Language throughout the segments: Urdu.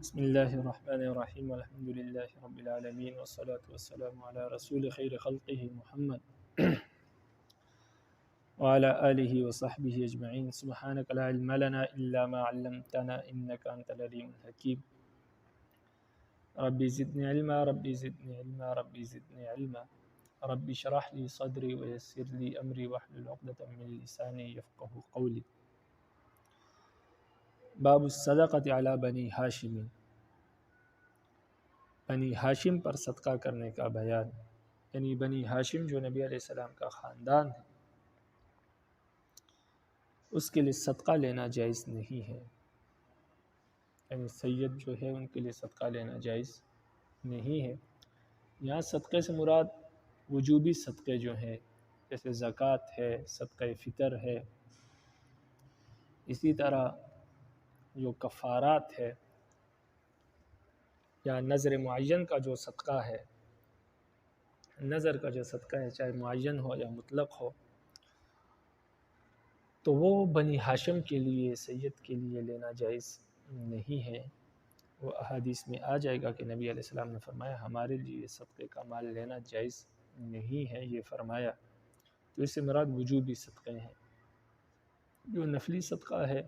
بسم اللہ الرحمن الرحیم الحمد للہ رب العالمین والصلاة والسلام علی رسول خیر خلقہ محمد وعلی آلہ وصحبہ اجمعین سبحانک لا علم لنا الا ما علمتنا انک انت العلیم الحکیم ربی زدنی علما ربی زدنی علما ربی زدنی علما ربی شرح لی صدری ویسر لی امری واحلل عقدۃ من لسانی یفقهوا قولی باب الصدقۃ علی بنی ہاشم، بنی ہاشم پر صدقہ کرنے کا بیان، یعنی بنی ہاشم جو نبی علیہ السلام کا خاندان ہے اس کے لیے صدقہ لینا جائز نہیں ہے، یعنی سید جو ہے ان کے لیے صدقہ لینا جائز نہیں ہے۔ یہاں صدقے سے مراد وجوبی صدقے جو ہیں جیسے زکوٰۃ ہے، صدقہ فطر ہے، اسی طرح جو کفارات ہے یا نذر معین کا جو صدقہ ہے، نظر کا جو صدقہ ہے چاہے معین ہو یا مطلق ہو تو وہ بنی ہاشم کے لیے، سید کے لیے لینا جائز نہیں ہے۔ وہ احادیث میں آ جائے گا کہ نبی علیہ السلام نے فرمایا ہمارے لیے صدقے کا مال لینا جائز نہیں ہے، یہ فرمایا۔ تو اس سے مراد وجوبی صدقے ہیں، جو نفلی صدقہ ہے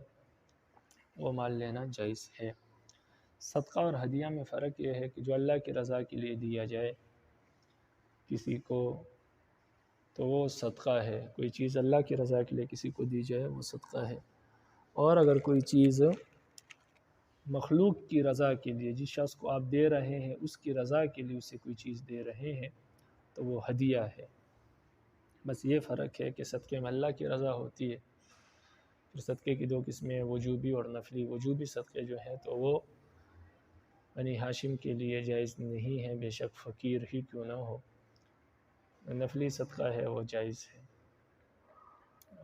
وہ مال لینا جائز ہے۔ صدقہ اور ہدیہ میں فرق یہ ہے کہ جو اللہ کی رضا کے لیے دیا جائے کسی کو تو وہ صدقہ ہے، کوئی چیز اللہ کی رضا کے لیے کسی کو دی جائے وہ صدقہ ہے، اور اگر کوئی چیز مخلوق کی رضا کے لیے، جس شخص کو آپ دے رہے ہیں اس کی رضا کے لیے اسے کوئی چیز دے رہے ہیں تو وہ ہدیہ ہے۔ بس یہ فرق ہے کہ صدقے میں اللہ کی رضا ہوتی ہے۔ پھر صدقے کی دو قسمیں وجوبی اور نفلی۔ وجوبی صدقے جو ہیں تو وہ بنی ہاشم کے لیے جائز نہیں ہے، بے شک فقیر ہی کیوں نہ ہو۔ نفلی صدقہ ہے وہ جائز ہے۔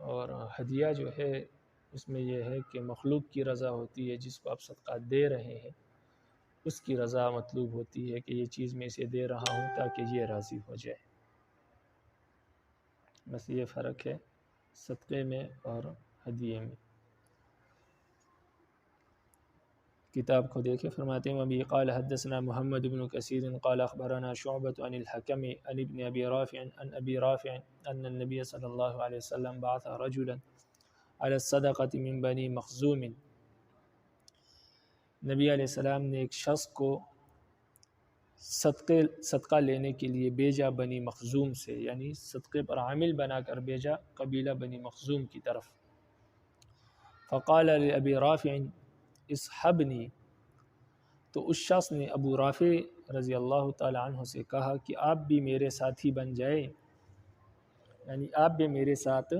اور ہدیہ جو ہے اس میں یہ ہے کہ مخلوق کی رضا ہوتی ہے، جس کو آپ صدقہ دے رہے ہیں اس کی رضا مطلوب ہوتی ہے کہ یہ چیز میں اسے دے رہا ہوں تاکہ یہ راضی ہو جائے۔ بس یہ فرق ہے صدقے میں اور ہدیے میں۔ کتاب کو دیکھے فرماتے ہیں وَبِهِ قَالَ حَدَّثْنَا مُحَمَّدُ بْنُ كَثِيرٍ قَالَ أَخْبَرَنَا شُعْبَةُ عَنِ الْحَكَمِ عَنِ ابْنِ أَبِي رَافِعٍ عَنْ أَبِي رَافِعٍ أَنَّ النَّبِيَّ صلی اللہ علیہ وسلم بعث رجلا على الصدقة من بني مخزوم، نبی علیہ السلام نے ایک شخص کو صدقہ لینے کے لیے بھیجا بنی مخزوم سے، یعنی صدقے پر عامل بنا کر بھیجا قبیلہ بنی مخزوم کی طرف۔ فقال لأبي رافع اصحبنی، تو اس شخص نے ابو رافع رضی اللہ تعالی عنہ سے کہا کہ آپ بھی میرے ساتھی بن جائیں، یعنی آپ بھی میرے ساتھ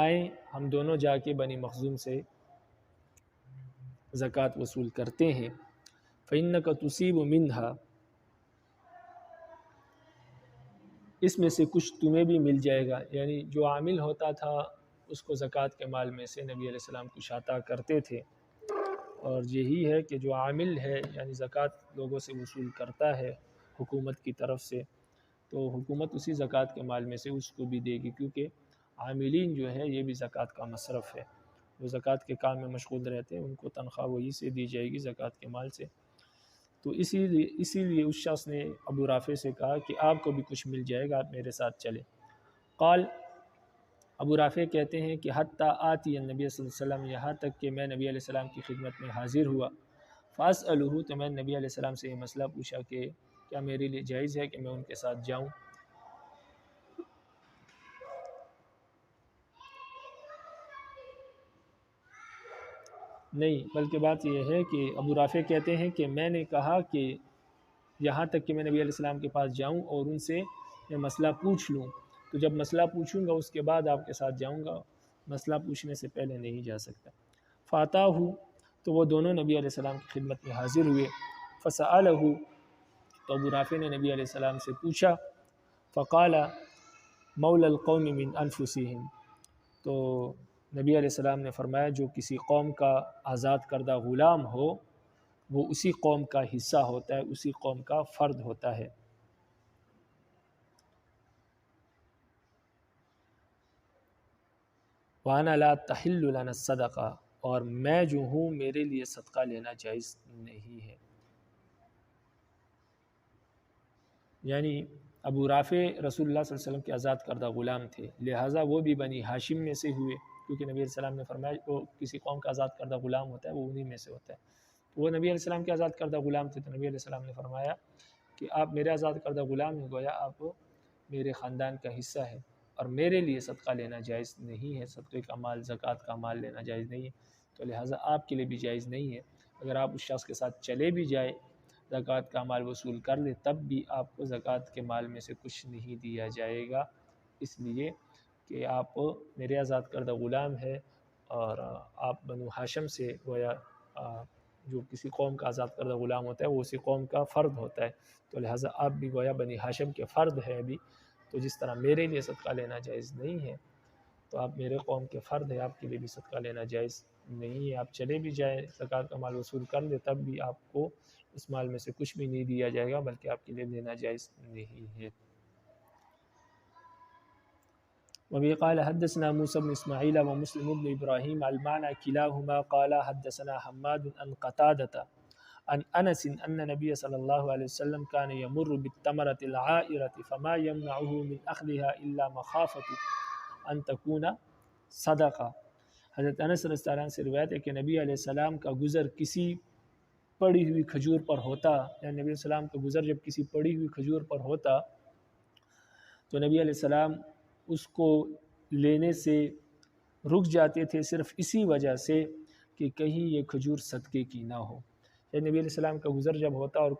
آئیں، ہم دونوں جا کے بنی مخزوم سے زکوٰۃ وصول کرتے ہیں۔ فإنك تصيب منها، اس میں سے کچھ تمہیں بھی مل جائے گا، یعنی جو عامل ہوتا تھا اس کو زکوٰۃ کے مال میں سے نبی علیہ السلام کچھ عطا کرتے تھے، اور یہی ہے کہ جو عامل ہے یعنی زکوٰۃ لوگوں سے وصول کرتا ہے حکومت کی طرف سے، تو حکومت اسی زکوٰۃ کے مال میں سے اس کو بھی دے گی، کیونکہ عاملین جو ہے یہ بھی زکوٰۃ کا مصرف ہے، وہ زکوٰۃ کے کام میں مشغول رہتے ہیں، ان کو تنخواہ وہی سے دی جائے گی زکوٰۃ کے مال سے۔ تو اسی لیے اس شخص نے ابو رافع سے کہا کہ آپ کو بھی کچھ مل جائے گا، آپ میرے ساتھ چلیں۔ قال، ابو رافع کہتے ہیں کہ حتیٰ آتی النبی صلی اللہ علیہ وسلم، یہاں تک کہ میں نبی علیہ السلام کی خدمت میں حاضر ہوا۔ فاسألہ، تو میں نبی علیہ السلام سے یہ مسئلہ پوچھا کہ کیا میرے لیے جائز ہے کہ میں ان کے ساتھ جاؤں؟ نہیں، بلکہ بات یہ ہے کہ ابو رافع کہتے ہیں کہ میں نے کہا کہ یہاں تک کہ میں نبی علیہ السلام کے پاس جاؤں اور ان سے میں مسئلہ پوچھ لوں، تو جب مسئلہ پوچھوں گا اس کے بعد آپ کے ساتھ جاؤں گا، مسئلہ پوچھنے سے پہلے نہیں جا سکتا۔ فاتاہ، تو وہ دونوں نبی علیہ السلام کی خدمت میں حاضر ہوئے۔ فسألہ، تو ابو رافع نے نبی علیہ السلام سے پوچھا۔ فقال مولا القوم من انفسہم، تو نبی علیہ السلام نے فرمایا جو کسی قوم کا آزاد کردہ غلام ہو وہ اسی قوم کا حصہ ہوتا ہے، اسی قوم کا فرد ہوتا ہے۔ وَأَنَا لَا تَحِلُّ لَنَا الصَّدَقَةُ، اور میں جو ہوں میرے لیے صدقہ لینا جائز نہیں ہے۔ یعنی ابو رافع رسول اللہ صلی اللہ علیہ وسلم کے آزاد کردہ غلام تھے، لہٰذا وہ بھی بنی ہاشم میں سے ہوئے، کیونکہ نبی علیہ السلام نے فرمایا وہ کسی قوم کا آزاد کردہ غلام ہوتا ہے وہ انہی میں سے ہوتا ہے، تو وہ نبی علیہ السلام کے آزاد کردہ غلام تھے، تو نبی علیہ السلام نے فرمایا کہ آپ میرے آزاد کردہ غلام ہیں، گویا آپ میرے خاندان کا حصہ ہے اور میرے لیے صدقہ لینا جائز نہیں ہے، صدقے کا مال، زکوٰۃ کا مال لینا جائز نہیں ہے، تو لہٰذا آپ کے لیے بھی جائز نہیں ہے۔ اگر آپ اس شخص کے ساتھ چلے بھی جائے، زکوٰۃ کا مال وصول کر لے، تب بھی آپ کو زکوٰۃ کے مال میں سے کچھ نہیں دیا جائے گا، اس لیے کہ آپ میرے آزاد کردہ غلام ہے اور آپ بنو ہاشم سے گویا جو کسی قوم کا آزاد کردہ غلام ہوتا ہے وہ اسی قوم کا فرد ہوتا ہے، تو لہٰذا آپ بھی گویا بنی ہاشم کے فرد ہیں ابھی، تو جس طرح میرے لیے صدقہ لینا جائز نہیں ہے تو آپ میرے قوم کے فرد ہیں، آپ کے لیے بھی صدقہ لینا جائز نہیں ہے۔ آپ چلے بھی جائیں، زکوٰۃ کا مال وصول کر لیں، تب بھی آپ کو اس مال میں سے کچھ بھی نہیں دیا جائے گا بلکہ آپ کے لیے دینا جائز نہیں ہے۔ وبه قال حدثنا موسى بن اسماعيل ومسلم بن ابراهيم المعنى كلاهما قال حدثنا حماد عن قتادة عن انس ان النبي صلى الله عليه وسلم كان يمر بالتمرة العائرة فما يمنعه من اخذها الا مخافة ان تكون صدقة۔ حضرت انس رضی اللہ عنہ سے روایت ہے کہ نبی علیہ السلام کا گزر کسی پڑی ہوئی کھجور پر ہوتا، یعنی نبی علیہ السلام کا گزر جب کسی پڑی ہوئی کھجور پر ہوتا تو نبی علیہ السلام اس کو لینے سے رک جاتے تھے، صرف اسی وجہ سے کہ کہیں یہ کھجور صدقے کی نہ ہو۔ یعنی نبی علیہ السلام کا گزر جب ہوتا اور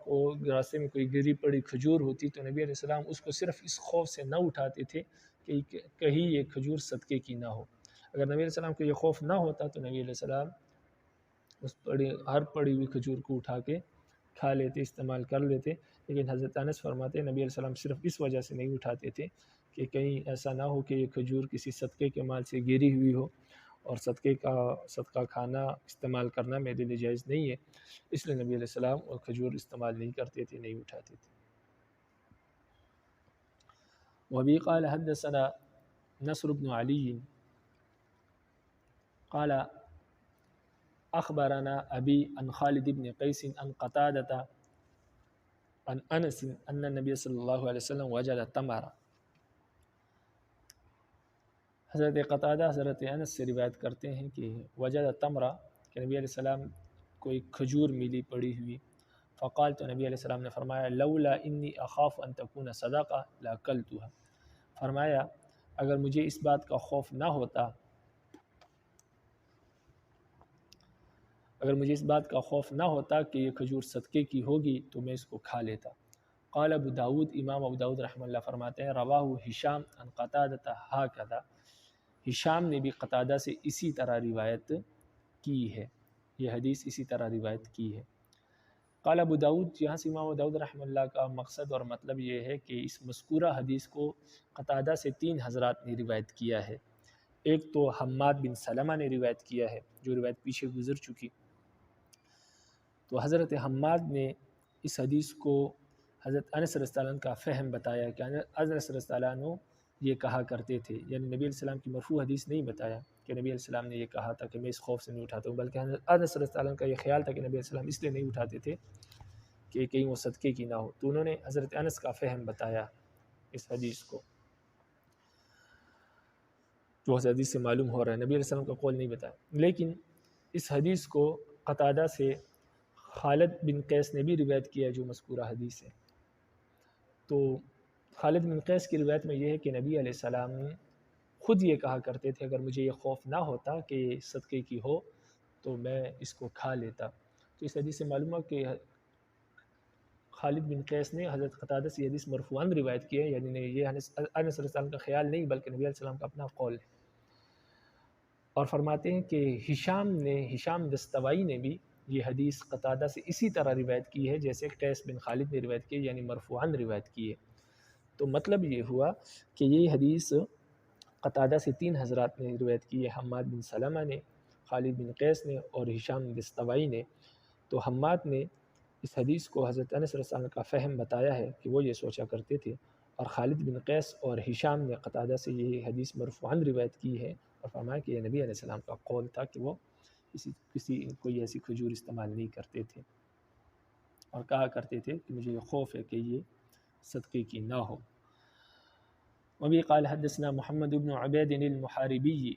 راستے میں کوئی گری پڑی کھجور ہوتی تو نبی علیہ السلام اس کو صرف اس خوف سے نہ اٹھاتے تھے کہ کہیں یہ کھجور صدقے کی نہ ہو۔ اگر نبی علیہ السلام کو یہ خوف نہ ہوتا تو نبی علیہ السلام اس ہر پڑی ہوئی کھجور کو اٹھا کے کھا لیتے، استعمال کر لیتے، لیکن حضرت انس فرماتے ہیں نبی علیہ السلام صرف اس وجہ سے نہیں اٹھاتے تھے کہ کہیں ایسا نہ ہو کہ یہ کھجور کسی صدقے کے مال سے گری ہوئی ہو اور صدقہ کھانا استعمال کرنا میرے لیے جائز نہیں ہے، اس لیے نبی علیہ السلام اور کھجور استعمال نہیں کرتے تھے، نہیں اٹھاتے تھے۔ وبه قال حدثنا نصر بن علي قال اخبرنا ابي عن خالد بن قيس عن قتادة عن انس ان النبي صلی اللہ علیہ وسلم وجد تمرا۔ حضرت قتادہ حضرت انس سے روایت کرتے ہیں کہ وجد تمرا کہ نبی علیہ السلام کو ایک کھجور ملی پڑی ہوئی، فقال تو نبی علیہ السلام نے فرمایا لولا انی اخاف ان تکون صدقہ لاکلتها، فرمایا اگر مجھے اس بات کا خوف نہ ہوتا، اگر مجھے اس بات کا خوف نہ ہوتا کہ یہ کھجور صدقے کی ہوگی تو میں اس کو کھا لیتا۔ قال ابو داود، امام ابو داود رحمہ اللہ فرماتے ہیں رواہ ہشام عن قتادہ ہکذا، ہشام نے بھی قتادہ سے اسی طرح روایت کی ہے، یہ حدیث اسی طرح روایت کی ہے۔ قال ابو داود، یہاں سے امام ابو داود رحمہ اللہ کا مقصد اور مطلب یہ ہے کہ اس مذکورہ حدیث کو قتادہ سے 3 حضرات نے روایت کیا ہے، ایک تو حماد بن سلمہ نے روایت کیا ہے جو روایت پیچھے گزر چکی، تو حضرت حماد نے اس حدیث کو حضرت انس رضی اللہ عنہ کا فہم بتایا کہ انس رضی اللہ عنہ یہ کہا کرتے تھے، یعنی نبی علیہ السلام کی مرفوع حدیث نہیں بتایا کہ نبی علیہ السلام نے یہ کہا تھا کہ میں اس خوف سے نہیں اٹھاتا ہوں، بلکہ انس رضی اللہ عنہ کا یہ خیال تھا کہ نبی علیہ السلام اس لیے نہیں اٹھاتے تھے کہ کہیں وہ صدقے کی نہ ہو، تو انہوں نے حضرت انس کا فہم بتایا اس حدیث کو، جو اس حدیث سے معلوم ہو رہا ہے، نبی علیہ السلام کا قول نہیں بتایا۔ لیکن اس حدیث کو قتادہ سے خالد بن قیس نے بھی روایت کیا جو مذکورہ حدیث ہے، تو خالد بن قیس کی روایت میں یہ ہے کہ نبی علیہ السلام خود یہ کہا کرتے تھے اگر مجھے یہ خوف نہ ہوتا کہ صدقے کی ہو تو میں اس کو کھا لیتا، تو اس حدیث سے معلوم ہے کہ خالد بن قیس نے حضرت قتادہ سے حدیث مرفوعاً روایت کی ہے، یعنی یہ انس رضی اللہ عنہ کا خیال نہیں بلکہ نبی علیہ السلام کا اپنا قول ہے۔ اور فرماتے ہیں کہ ہشام دستوائی نے بھی یہ حدیث قتادہ سے اسی طرح روایت کی ہے جیسے قیس بن خالد نے روایت کی ہے، یعنی مرفوعاً روایت کی ہے، تو مطلب یہ ہوا کہ یہ حدیث قتادہ سے 3 حضرات نے روایت کی ہے، حماد بن سلمہ نے، خالد بن قیس نے اور ہشام دستوائی نے، تو حماد نے اس حدیث کو حضرت انس رضی اللہ عنہ کا فہم بتایا ہے کہ وہ یہ سوچا کرتے تھے، اور خالد بن قیس اور ہشام نے قتادہ سے یہ حدیث مرفوعاً روایت کی ہے اور فرمایا کہ یہ نبی علیہ السلام کا قول تھا کہ وہ کوئی ایسی کھجور استعمال نہیں کرتے تھے، اور کہا کرتے تھے کہ مجھے خوف ہے کہ یہ صدقے کی نہ ہو۔ وبی قال حدثنا محمد بن عبید المحاربی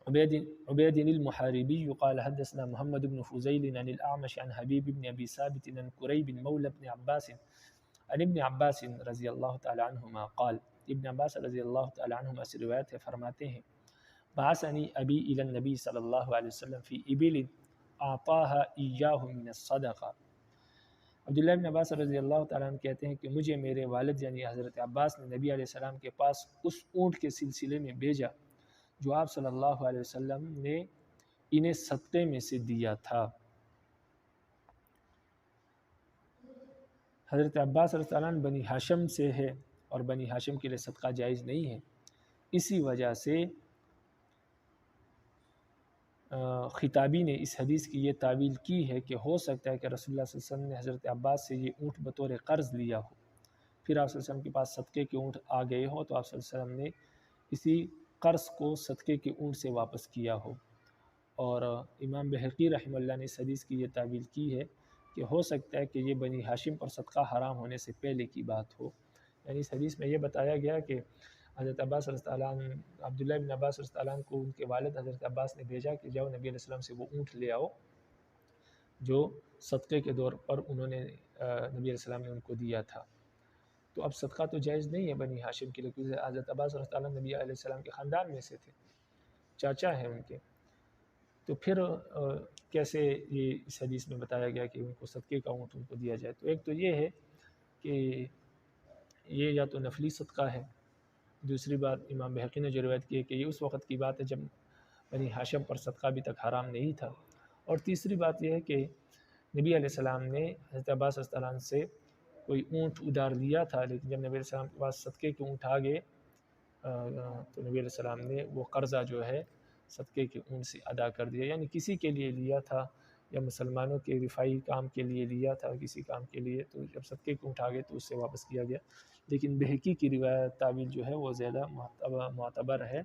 عبید المحاربی قال حدثنا محمد بن فضیل عن الاعمش عن حبیب بن ابی ثابت عن قریب مولى بن عباس عن ابن عباس رضی اللہ تعالی عنہما قال، ابن عباس رضی اللہ تعالی عنہما سے روایت ہے، فرماتے ہیں بعثنی ابی الی النبی صلی اللہ علیہ وسلم فی ابل اعطاها ایاہ من الصدقہ۔ عبداللہ بن عباس رضی اللہ تعالیٰ عنہ کہتے ہیں کہ مجھے میرے والد یعنی حضرت عباس نے نبی علیہ السلام کے پاس اس اونٹ کے سلسلے میں بھیجا جو آپ صلی اللہ علیہ وسلم نے انہیں صدقے میں سے دیا تھا۔ حضرت عباس رضی اللہ عنہ بنی ہاشم سے ہے، اور بنی ہاشم کے لیے صدقہ جائز نہیں ہے، اسی وجہ سے خطابی نے اس حدیث کی یہ تعویل کی ہے کہ ہو سکتا ہے کہ رسول اللہ صلی اللہ علیہ وسلم نے حضرت عباس سے یہ اونٹ بطور قرض لیا ہو، پھر آپ صلی اللہ علیہ وسلم کے پاس صدقے کے اونٹ آ گئے ہو تو آپ صلی اللہ علیہ وسلم نے اسی قرض کو صدقے کے اونٹ سے واپس کیا ہو۔ اور امام بہقی رحمہ اللہ نے اس حدیث کی یہ تعویل کی ہے کہ ہو سکتا ہے کہ یہ بنی ہاشم پر صدقہ حرام ہونے سے پہلے کی بات ہو، یعنی اس حدیث میں یہ بتایا گیا کہ حضرت عباس رضی اللہ عنہ عبداللہ بن عباس رضی اللہ عنہ کو ان کے والد حضرت عباس نے بھیجا کہ جاؤ نبی علیہ السلام سے وہ اونٹ لے آؤ جو صدقے کے دور پر انہوں نے نبی علیہ السلام نے ان کو دیا تھا۔ تو اب صدقہ تو جائز نہیں ہے بنی ہاشم کے لیے، کیونکہ حضرت عباس رضی اللہ عنہ نبی علیہ السلام کے خاندان میں سے تھے، چاچا ہیں ان کے، تو پھر کیسے یہ اس حدیث میں بتایا گیا کہ ان کو صدقے کا اونٹ ان کو دیا جائے؟ تو ایک تو یہ ہے کہ یہ یا تو نفلی صدقہ ہے، دوسری بات امام بہقی نے جو روایت کی ہے کہ یہ اس وقت کی بات ہے جب بنی ہاشم پر صدقہ ابھی تک حرام نہیں تھا، اور تیسری بات یہ ہے کہ نبی علیہ السلام نے حضرت عباس رضی اللہ عنہ سے کوئی اونٹ ادھار لیا تھا، لیکن جب نبی علیہ السلام کے پاس صدقے کے اونٹ آ گئے تو نبی علیہ السلام نے وہ قرضہ جو ہے صدقے کے اونٹ سے ادا کر دیا، یعنی کسی کے لیے لیا تھا یا مسلمانوں کے رفائی کام کے لیے لیا تھا کسی کام کے لیے، تو جب صدقے کے اونٹ آ گئے تو اس سے واپس کیا گیا۔ لیکن بہقی کی روایت تعویل جو ہے وہ زیادہ معتبر ہے،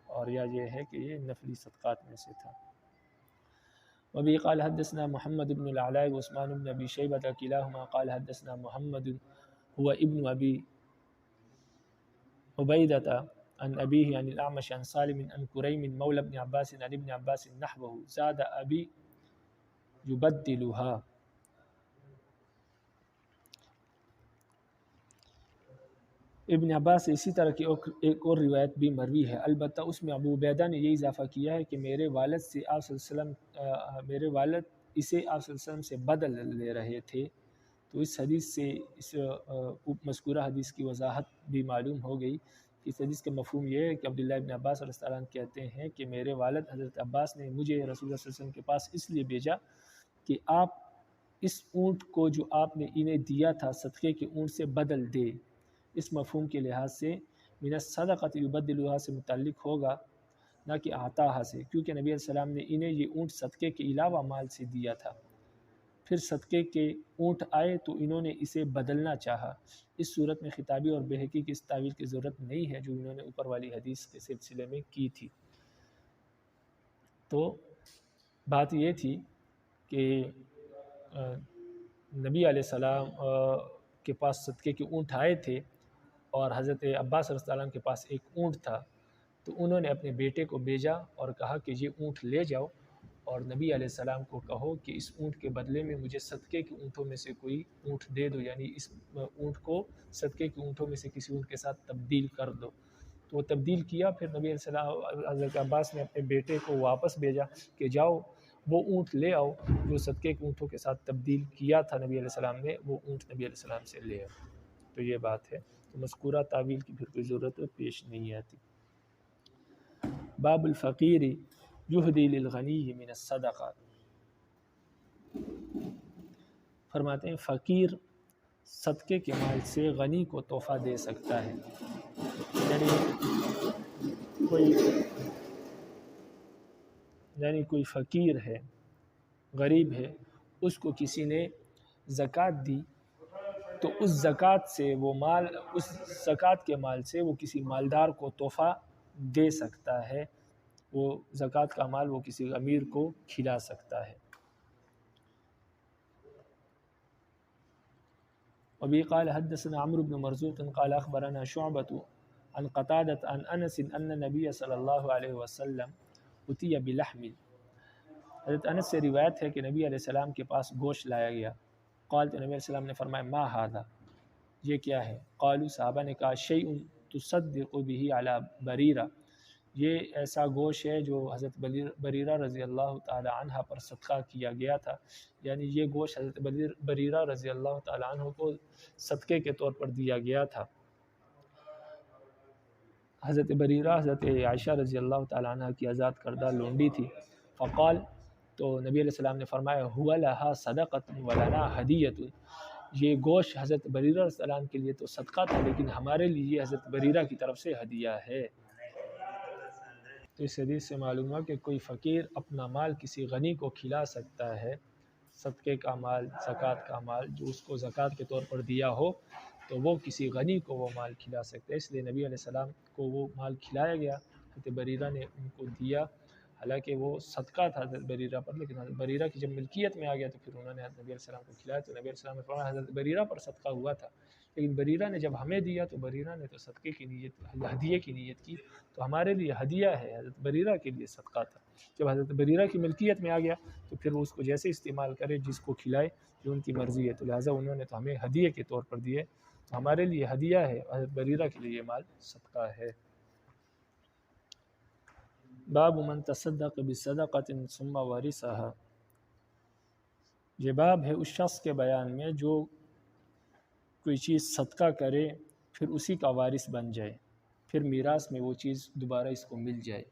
اور یا یہ ہے کہ یہ نفلی صدقات میں سے تھا۔ وبی قال حدثنا محمد بن العلاء وعثمان بن ابی شیبہ کلاہما قال حدثنا محمد هو ابن ابی عبیدہ عن ابیہ عن الاعمش عن سالم عن کریم مولى ابن عباس عن ابن عباس نحوه زاد ابی یبدلها۔ ابن عباس سے اسی طرح کی ایک اور روایت بھی مروی ہے، البتہ اس میں ابو عبیدہ نے یہ اضافہ کیا ہے کہ میرے والد سے آپ صلی اللہ علیہ وسلم میرے والد اسے آپ صلی اللہ علیہ وسلم سے بدل لے رہے تھے۔ تو اس حدیث سے اس مذکورہ حدیث کی وضاحت بھی معلوم ہو گئی کہ اس حدیث کا مفہوم یہ ہے کہ عبداللہ ابن عباس رضی اللہ عنہ کہتے ہیں کہ میرے والد حضرت عباس نے مجھے رسول اللہ صلی اللہ علیہ وسلم کے پاس اس لیے بھیجا کہ آپ اس اونٹ کو جو آپ نے انہیں دیا تھا صدقے کے اونٹ سے بدل دے۔ اس مفہوم کے لحاظ سے من الصدقۃ یبدلها سے متعلق ہوگا، نہ کہ اعطاها سے، کیونکہ نبی علیہ السلام نے انہیں یہ اونٹ صدقے کے علاوہ مال سے دیا تھا، پھر صدقے کے اونٹ آئے تو انہوں نے اسے بدلنا چاہا۔ اس صورت میں خطابی اور بہقی کی اس تعویل کی ضرورت نہیں ہے جو انہوں نے اوپر والی حدیث کے سلسلے میں کی تھی۔ تو بات یہ تھی کہ نبی علیہ السلام کے پاس صدقے کے اونٹ آئے تھے، اور حضرت عباس رضی اللہ عنہ کے پاس ایک اونٹ تھا، تو انہوں نے اپنے بیٹے کو بھیجا اور کہا کہ یہ اونٹ لے جاؤ اور نبی علیہ السلام کو کہو کہ اس اونٹ کے بدلے میں مجھے صدقے کے اونٹوں میں سے کوئی اونٹ دے دو، یعنی اس اونٹ کو صدقے کے اونٹوں میں سے کسی اونٹ کے ساتھ تبدیل کر دو۔ تو وہ تبدیل کیا، پھر نبی علیہ السلام حضرت عباس نے اپنے بیٹے کو واپس بھیجا کہ جاؤ وہ اونٹ لے آؤ جو صدقے کے اونٹوں کے ساتھ تبدیل کیا تھا نبی علیہ السلام نے، وہ اونٹ نبی علیہ السلام سے لے آؤ۔ تو یہ بات ہے، تو مذکورہ تعویل کی پھر کوئی ضرورت پیش نہیں آتی۔ باب الفقیر یہدی للغنی من الصدقہ، فرماتے ہیں فقیر صدقے کے مال سے غنی کو تحفہ دے سکتا ہے، یعنی کوئی فقیر ہے، غریب ہے، اس کو کسی نے زکوٰۃ دی تو اس زکوٰۃ سے وہ مال، اس زکوٰۃ کے مال سے وہ کسی مالدار کو تحفہ دے سکتا ہے، وہ زکوٰۃ کا مال وہ کسی امیر کو کھلا سکتا ہے۔ وبه قال حدثنا عمرو بن مرزوق قال اخبرنا شعبة عن قتادة عن انس ان النبي صلی اللہ علیہ وسلم اتي بلحم، حضرت انس سے روایت ہے کہ نبی علیہ السلام کے پاس گوشت لایا گیا۔ قال، تو نبی علیہ السلام نے فرمایا ما هذا، یہ کیا ہے؟ قالوا، صحابہ نے کہا شیء تصدق به علی بریرہ، یہ ایسا گوشت ہے جو حضرت بریرہ رضی اللہ تعالی عنہ پر صدقہ کیا گیا تھا، یعنی یہ گوشت حضرت بریرہ رضی اللہ تعالی عنہ کو صدقے کے طور پر دیا گیا تھا۔ حضرت بریرہ حضرت عائشہ رضی اللہ تعالی عنہ کی آزاد کردہ لونڈی تھی۔ فقال، تو نبی علیہ السلام نے فرمایا هو لها صدقۃ ولنا ہدیۃ، یہ گوشت حضرت بریرہ رضی اللہ عنہ کے لیے تو صدقہ تھا، لیکن ہمارے لیے حضرت بریرہ کی طرف سے ہدیہ ہے۔ تو اس حدیث سے معلوم ہوا کہ کوئی فقیر اپنا مال کسی غنی کو کھلا سکتا ہے، صدقے کا مال، زکوٰۃ کا مال جو اس کو زکوٰۃ کے طور پر دیا ہو تو وہ کسی غنی کو وہ مال کھلا سکتا ہے۔ اس لیے نبی علیہ السلام کو وہ مال کھلایا گیا، حضرت بریرہ نے ان کو دیا، حالانکہ وہ صدقہ تھا حضرت بریرہ پر، لیکن حضرت بریرہ کی جب ملکیت میں آ گیا تو پھر انہوں نے نبی علیہ السلام کو کھلایا، تو نبی علیہ السلام نے فرمایا حضرت بریرہ پر صدقہ ہوا تھا، لیکن بریرہ نے جب ہمیں دیا تو بریرہ نے تو صدقے کی نیت، ہدیے کی نیت کی، تو ہمارے لیے ہدیہ ہے، حضرت بریرہ کے لیے صدقہ تھا۔ جب حضرت بریرہ کی ملکیت میں آ گیا تو پھر وہ اس کو جیسے استعمال کرے، جس کو کھلائے، جو ان کی مرضی ہے، تو لہٰذا انہوں نے تو ہمیں ہدیے کے طور پر دیے، تو ہمارے لیے ہدیہ ہے، حضرت بریرہ کے لیے یہ مال صدقہ ہے۔ باب من تصدق بصدقۃ ثم ورثها، یہ باب ہے اس شخص کے بیان میں جو کوئی چیز صدقہ کرے پھر اسی کا وارث بن جائے، پھر میراث میں وہ چیز دوبارہ اس کو مل جائے۔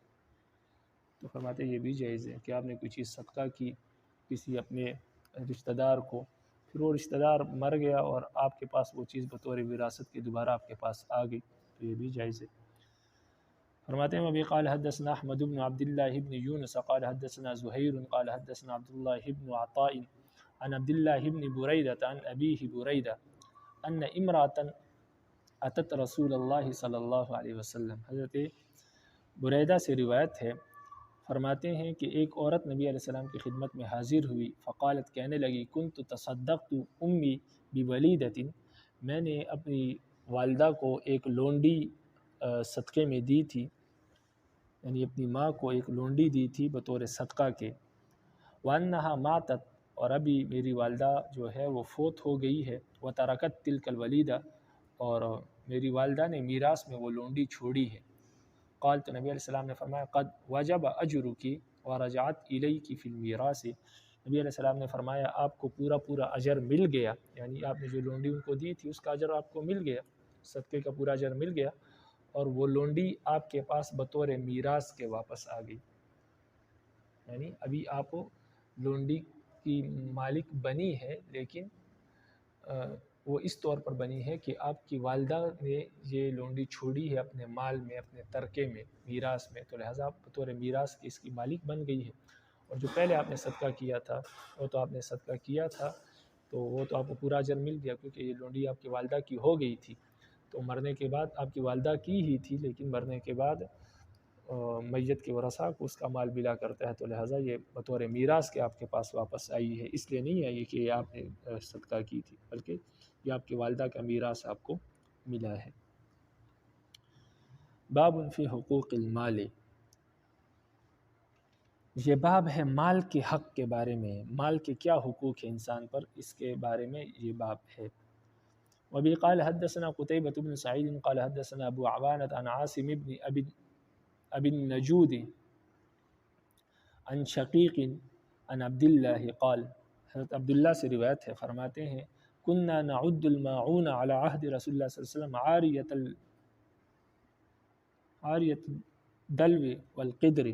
تو فرماتے ہیں یہ بھی جائز ہے کہ آپ نے کوئی چیز صدقہ کی کسی اپنے رشتہ دار کو، پھر وہ رشتہ دار مر گیا اور آپ کے پاس وہ چیز بطور وراثت کے دوبارہ آپ کے پاس آ گئی، تو یہ بھی جائز ہے۔ فرماتے ہیں وبه قال حدثنا احمد بن عبد الله بن يونس قال حدثنا زهير قال حدثنا عبد الله بن عطاء عن عبد الله بن بريدة عن أبيه بريدة ان امرأة اتت رسول اللہ صلی اللہ علیہ وسلم، حضرت بریدہ سے روایت ہے، فرماتے ہیں کہ ایک عورت نبی علیہ السلام کی خدمت میں حاضر ہوئی، فقالت، کہنے لگی، کنت تصدقت امی بولیدۃ، میں نے اپنی والدہ کو ایک لونڈی صدقے میں دی تھی، یعنی اپنی ماں کو ایک لونڈی دی تھی بطور صدقہ کے، وانہا ماتت، اور ابھی میری والدہ جو ہے وہ فوت ہو گئی ہے، وترکت تلک الولیدہ، اور میری والدہ نے میراث میں وہ لونڈی چھوڑی ہے۔ قال، تو نبی علیہ السلام نے فرمایا قد وجب اجرکی ورجعت الیک فی المیراث، نبی علیہ السلام نے فرمایا آپ کو پورا اجر مل گیا، یعنی آپ نے جو لونڈی ان کو دی تھی اس کا اجر آپ کو مل گیا، صدقے کا پورا اجر مل گیا، اور وہ لونڈی آپ کے پاس بطور میراث کے واپس آ گئی، یعنی ابھی آپ لونڈی کی مالک بنی ہے، لیکن وہ اس طور پر بنی ہے کہ آپ کی والدہ نے یہ لونڈی چھوڑی ہے اپنے مال میں، اپنے ترکے میں، میراث میں، تو لہٰذا آپ بطور میراث کی اس کی مالک بن گئی ہے، اور جو پہلے آپ نے صدقہ کیا تھا وہ تو آپ نے صدقہ کیا تھا تو وہ تو آپ کو پورا اجر مل گیا، کیونکہ یہ لونڈی آپ کی والدہ کی ہو گئی تھی، تو مرنے کے بعد آپ کی والدہ کی ہی تھی، لیکن مرنے کے بعد میت کے ورثاء کو اس کا مال ملا کرتا ہے، تو لہٰذا یہ بطور میراث کے آپ کے پاس واپس آئی ہے، اس لیے نہیں آئی کہ یہ آپ نے صدقہ کی تھی، بلکہ یہ آپ کی والدہ کا میراث آپ کو ملا ہے۔ باب فی حقوق المال، یہ باب ہے مال کے حق کے بارے میں، مال کے کیا حقوق ہیں انسان پر، اس کے بارے میں یہ باب ہے۔ وبه قال حدثنا قتيبة بن سعيد قال حدثنا ابو عوانة عن عاصم بن ابي النجود عن شقيق عن عبد الله قال، حضرت عبداللہ سے روایت ہے، فرماتے ہیں كنا نعد الماعون على عهد رسول اللہ صلی اللہ علیہ وسلم عاریۃ الدلو والقدر،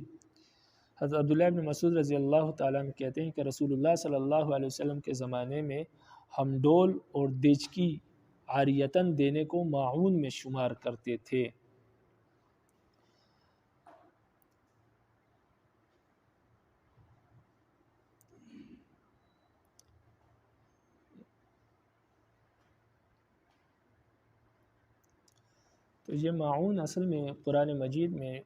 حضرت عبداللہ بن مسعود رضی اللہ تعالیٰ عنہ کہتے ہیں کہ رسول اللہ صلی اللہ علیہ وسلم کے زمانے میں ہم ڈول اور دیچکی عاریتاً دینے کو معاون میں شمار کرتے تھے۔ تو یہ معاون اصل میں قرآن مجید میں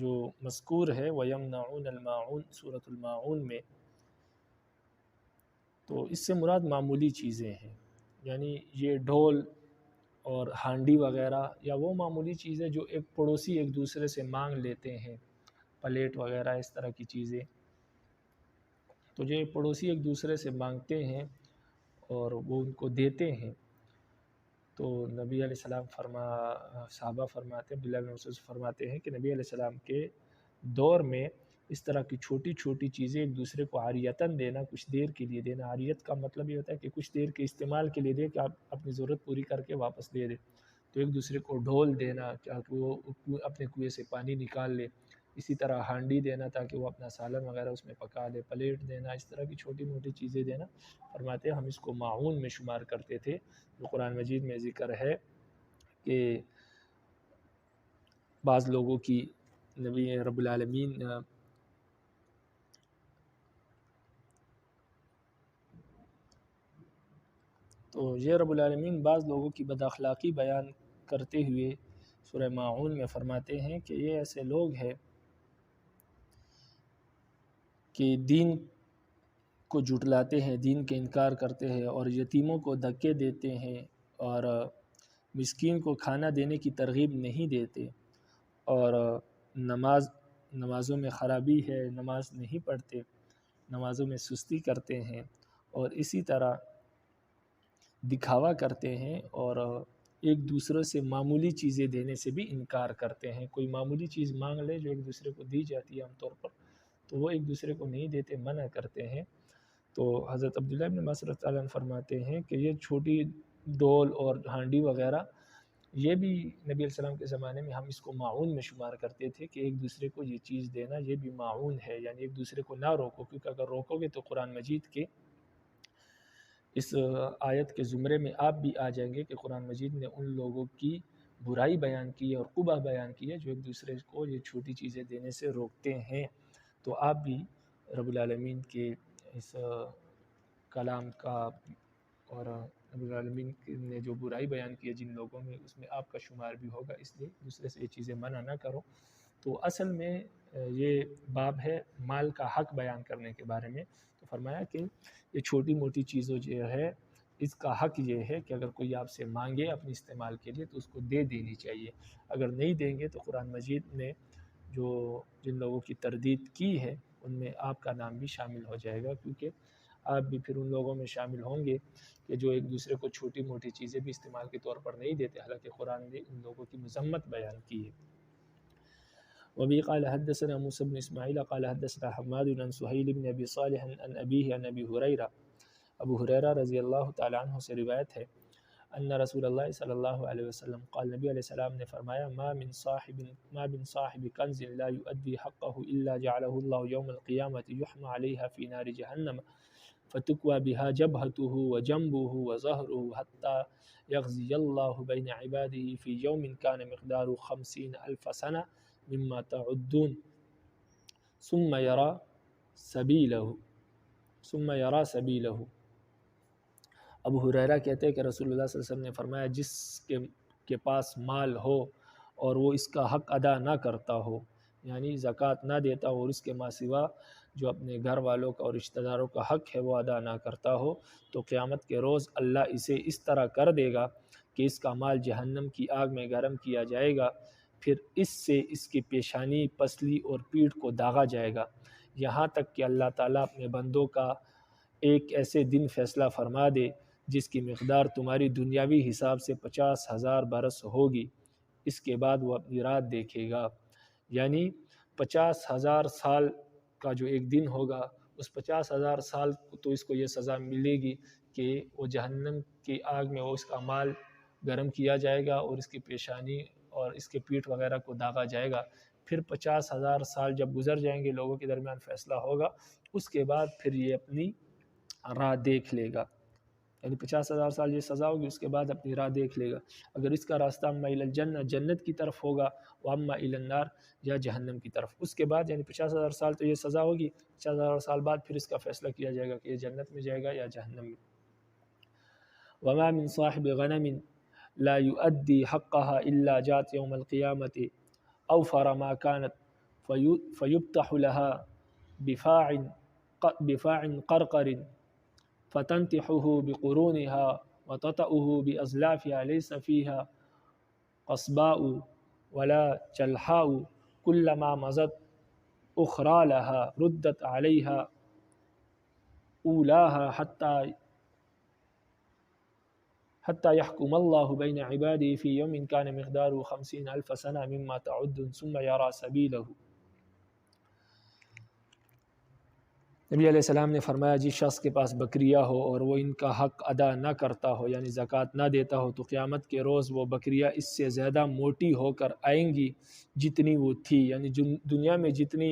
جو مذکور ہے وَيَمْنَعُونَ الْمَاعُونَ سورۃ الماعون میں، تو اس سے مراد معمولی چیزیں ہیں، یعنی یہ ڈھول اور ہانڈی وغیرہ یا وہ معمولی چیزیں جو ایک پڑوسی ایک دوسرے سے مانگ لیتے ہیں، پلیٹ وغیرہ اس طرح کی چیزیں، تو جو پڑوسی ایک دوسرے سے مانگتے ہیں اور وہ ان کو دیتے ہیں، تو نبی علیہ السلام صحابہ فرماتے ہیں، عبداللہ بن مسعود فرماتے ہیں کہ نبی علیہ السلام کے دور میں اس طرح کی چھوٹی چھوٹی چیزیں ایک دوسرے کو عاریتاً دینا، کچھ دیر کے لیے دینا، عاریت کا مطلب یہ ہوتا ہے کہ کچھ دیر کے استعمال کے لیے دے کہ آپ اپنی ضرورت پوری کر کے واپس دے دیں، تو ایک دوسرے کو ڈھول دینا تاکہ وہ اپنے کنویں سے پانی نکال لے، اسی طرح ہانڈی دینا تاکہ وہ اپنا سالن وغیرہ اس میں پکا لے، پلیٹ دینا، اس طرح کی چھوٹی موٹی چیزیں دینا، فرماتے ہیں ہم اس کو معون میں شمار کرتے تھے، جو قرآن مجید میں ذکر ہے کہ بعض لوگوں کی نبی رب العالمین تو یہ رب العالمین بعض لوگوں کی بد اخلاقی بیان کرتے ہوئے سورہ ماعون میں فرماتے ہیں کہ یہ ایسے لوگ ہیں کہ دین کو جھٹلاتے ہیں، دین کے انکار کرتے ہیں اور یتیموں کو دھکے دیتے ہیں اور مسکین کو کھانا دینے کی ترغیب نہیں دیتے، اور نمازوں میں خرابی ہے، نماز نہیں پڑھتے، نمازوں میں سستی کرتے ہیں، اور اسی طرح دکھاوا کرتے ہیں اور ایک دوسرے سے معمولی چیزیں دینے سے بھی انکار کرتے ہیں۔ کوئی معمولی چیز مانگ لے جو ایک دوسرے کو دی جاتی ہے عام طور پر، تو وہ ایک دوسرے کو نہیں دیتے، منع کرتے ہیں۔ تو حضرت عبداللہ بن مسعود رضی اللہ عنہ فرماتے ہیں کہ یہ چھوٹی ڈول اور ہانڈی وغیرہ یہ بھی نبی علیہ السلام کے زمانے میں ہم اس کو معون میں شمار کرتے تھے کہ ایک دوسرے کو یہ چیز دینا یہ بھی معون ہے، یعنی ایک دوسرے کو نہ روکو، کیونکہ اگر روکو گے تو قرآن مجید کے اس آیت کے زمرے میں آپ بھی آ جائیں گے کہ قرآن مجید نے ان لوگوں کی برائی بیان کی ہے اور قبح بیان کی ہے جو ایک دوسرے کو یہ چھوٹی چیزیں دینے سے روکتے ہیں۔ تو آپ بھی رب العالمین کے اس کلام کا اور رب العالمین نے جو برائی بیان کی ہے جن لوگوں میں، اس میں آپ کا شمار بھی ہوگا، اس لیے دوسرے سے یہ چیزیں منع نہ کرو۔ تو اصل میں یہ باب ہے مال کا حق بیان کرنے کے بارے میں، تو فرمایا کہ یہ چھوٹی موٹی چیزوں جو ہے اس کا حق یہ ہے کہ اگر کوئی آپ سے مانگے اپنے استعمال کے لیے تو اس کو دے دینی چاہیے، اگر نہیں دیں گے تو قرآن مجید نے جن لوگوں کی تردید کی ہے ان میں آپ کا نام بھی شامل ہو جائے گا، کیونکہ آپ بھی پھر ان لوگوں میں شامل ہوں گے کہ جو ایک دوسرے کو چھوٹی موٹی چیزیں بھی استعمال کے طور پر نہیں دیتے، حالانکہ قرآن نے ان لوگوں کی مذمت بیان کی ہے۔ وبه قال حدثنا موسى بن اسماعيل قال حدثنا حماد بن سهيل بن ابي صالح عن ابيه عن ابي هريره، ابو ہریرہ رضی اللہ تعالی عنہ سے روایت ہے، ان رسول اللہ صلی اللہ علیہ وسلم قال، نبی علیہ السلام نے فرمایا، ما من صاحب کنز لا يؤدي حقه الا جعله الله يوم القيامة يحمى عليها في نار جهنم فتكوى بها جبهته وجنبه وظهره حتى يغزي الله بين عباده في يوم كان مقداره 50,000 سنة مما تعدون ثم يرى سبيله۔ ابو ہریرہ کہتے ہیں کہ رسول اللہ صلی اللہ علیہ وسلم نے فرمایا، جس کے پاس مال ہو اور وہ اس کا حق ادا نہ کرتا ہو، یعنی زکوٰۃ نہ دیتا ہو، اور اس کے ماں سوا جو اپنے گھر والوں کا اور رشتہ داروں کا حق ہے وہ ادا نہ کرتا ہو، تو قیامت کے روز اللہ اسے اس طرح کر دے گا کہ اس کا مال جہنم کی آگ میں گرم کیا جائے گا، پھر اس سے اس کی پیشانی، پسلی اور پیٹھ کو داغا جائے گا، یہاں تک کہ اللہ تعالیٰ اپنے بندوں کا ایک ایسے دن فیصلہ فرما دے جس کی مقدار تمہاری دنیاوی حساب سے 50,000 برس ہوگی، اس کے بعد وہ اپنی رات دیکھے گا، یعنی 50,000 سال کا جو ایک دن ہوگا، اس 50,000 سال تو اس کو یہ سزا ملے گی کہ وہ جہنم کی آگ میں وہ اس کا مال گرم کیا جائے گا اور اس کی پیشانی اور اس کے پیٹھ وغیرہ کو داغا جائے گا، پھر 50,000 سال جب گزر جائیں گے، لوگوں کے درمیان فیصلہ ہوگا، اس کے بعد پھر یہ اپنی راہ دیکھ لے گا، یعنی 50,000 سال یہ سزا ہوگی، اس کے بعد اپنی راہ دیکھ لے گا، اگر اس کا راستہ اما الی الجنہ جنت کی طرف ہوگا، و اما الی النار یا جہنم کی طرف، اس کے بعد یعنی 50,000 سال تو یہ سزا ہوگی، 50,000 سال بعد پھر اس کا فیصلہ کیا جائے گا کہ یہ جنت میں جائے گا یا جہنم میں۔ وما من صاحب غنم لا يؤدي حقها الا جات يوم القيامة اوفر ما كانت فيفتح لها بفاع قرقر فتنتحه بقرونها وتطأه بأزلافها ليس فيها قصباء ولا جلحاء كلما مضت أخرى لها ردت عليها أولاها حتى يحكم الله بين عباده في يوم كان مقداره 50,000 سنة مما تعد ثم يرى سبيله۔ نبی علیہ السلام نے فرمایا جس شخص کے پاس بکریاں ہو اور وہ ان کا حق ادا نہ کرتا ہو یعنی زکوٰۃ نہ دیتا ہو تو قیامت کے روز وہ بکریاں اس سے زیادہ موٹی ہو کر آئیں گی جتنی وہ تھی، یعنی دنیا میں جتنی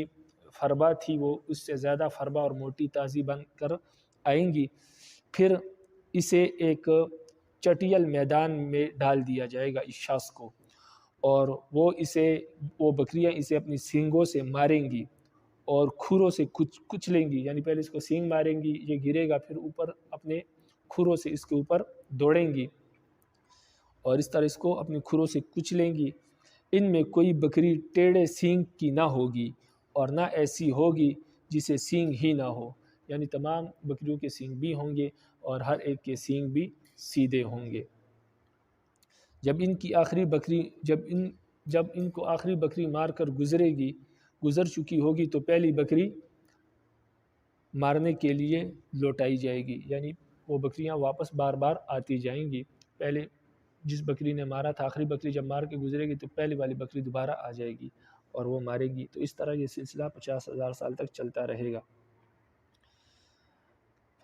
فربا تھی وہ اس سے زیادہ فربا اور موٹی تازی بن کر آئیں گی۔ پھر اسے ایک چٹیل میدان میں ڈال دیا جائے گا اس شخص کو، اور وہ بکریاں اسے اپنی سینگوں سے ماریں گی اور کھروں سے کچلیں گی، یعنی پہلے اس کو سینگ ماریں گی، یہ گرے گا، پھر اوپر اپنے کھروں سے اس کے اوپر دوڑیں گی اور اس طرح اس کو اپنے کھروں سے کچلیں گی۔ ان میں کوئی بکری ٹیڑھے سینگ کی نہ ہوگی اور نہ ایسی ہوگی جسے سینگ ہی نہ ہو، یعنی تمام بکریوں کے سینگ بھی ہوں گے اور ہر ایک کے سینگ بھی سیدھے ہوں گے۔ جب ان کو آخری بکری مار کر گزر چکی ہوگی تو پہلی بکری مارنے کے لیے لوٹائی جائے گی، یعنی وہ بکریاں واپس بار بار آتی جائیں گی۔ پہلے جس بکری نے مارا تھا آخری بکری جب مار کے گزرے گی تو پہلی والی بکری دوبارہ آ جائے گی اور وہ مارے گی، تو اس طرح یہ سلسلہ 50,000 سال تک چلتا رہے گا۔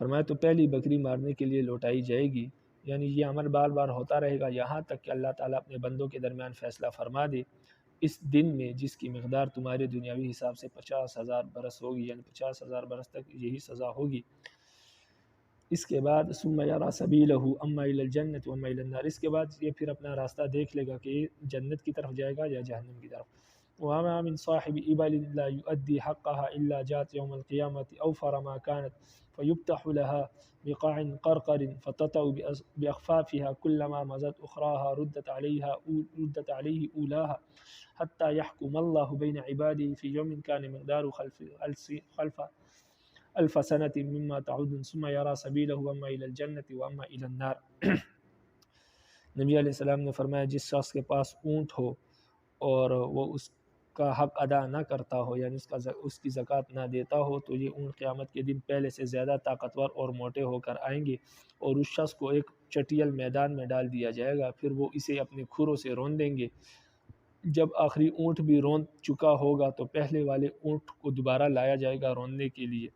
فرمایا تو پہلی بکری مارنے کے لیے لوٹائی جائے گی، یعنی یہ عمل بار بار ہوتا رہے گا یہاں تک کہ اللہ تعالیٰ اپنے بندوں کے درمیان فیصلہ فرما دے اس دن میں جس کی مقدار تمہارے دنیاوی حساب سے 50,000 برس ہوگی، یعنی 50,000 برس تک یہی سزا ہوگی۔ اس کے بعد ثم یری سبیلہ اما الی الجنۃ واما الی النار، اس کے بعد یہ پھر اپنا راستہ دیکھ لے گا کہ یہ جنت کی طرف جائے گا یا جہنم کی طرف۔ وما من صاحب ابل لا يؤدي حقها الا جاءت يوم القيامة اوفر ما كانت فيفتح لها بقاع قرقر فتطأ بأخفافها كلما مضت أخراها ردت عليه أولاها حتى يحكم الله بين عباده في يوم كان مقداره خلف ألف سنة مما تعد ثم يرى سبيله وأما إلى الجنة وأما إلى النار۔ نبی علیہ السلام نے فرمایا جس شخص کے پاس اونٹ ہو اور وہ اس کا حق ادا نہ کرتا ہو یعنی اس کی زکوٰۃ نہ دیتا ہو تو یہ اونٹ قیامت کے دن پہلے سے زیادہ طاقتور اور موٹے ہو کر آئیں گے اور اس شخص کو ایک چٹیل میدان میں ڈال دیا جائے گا، پھر وہ اسے اپنے کھروں سے رون دیں گے۔ جب آخری اونٹ بھی رون چکا ہوگا تو پہلے والے اونٹ کو دوبارہ لایا جائے گا روننے کے لیے۔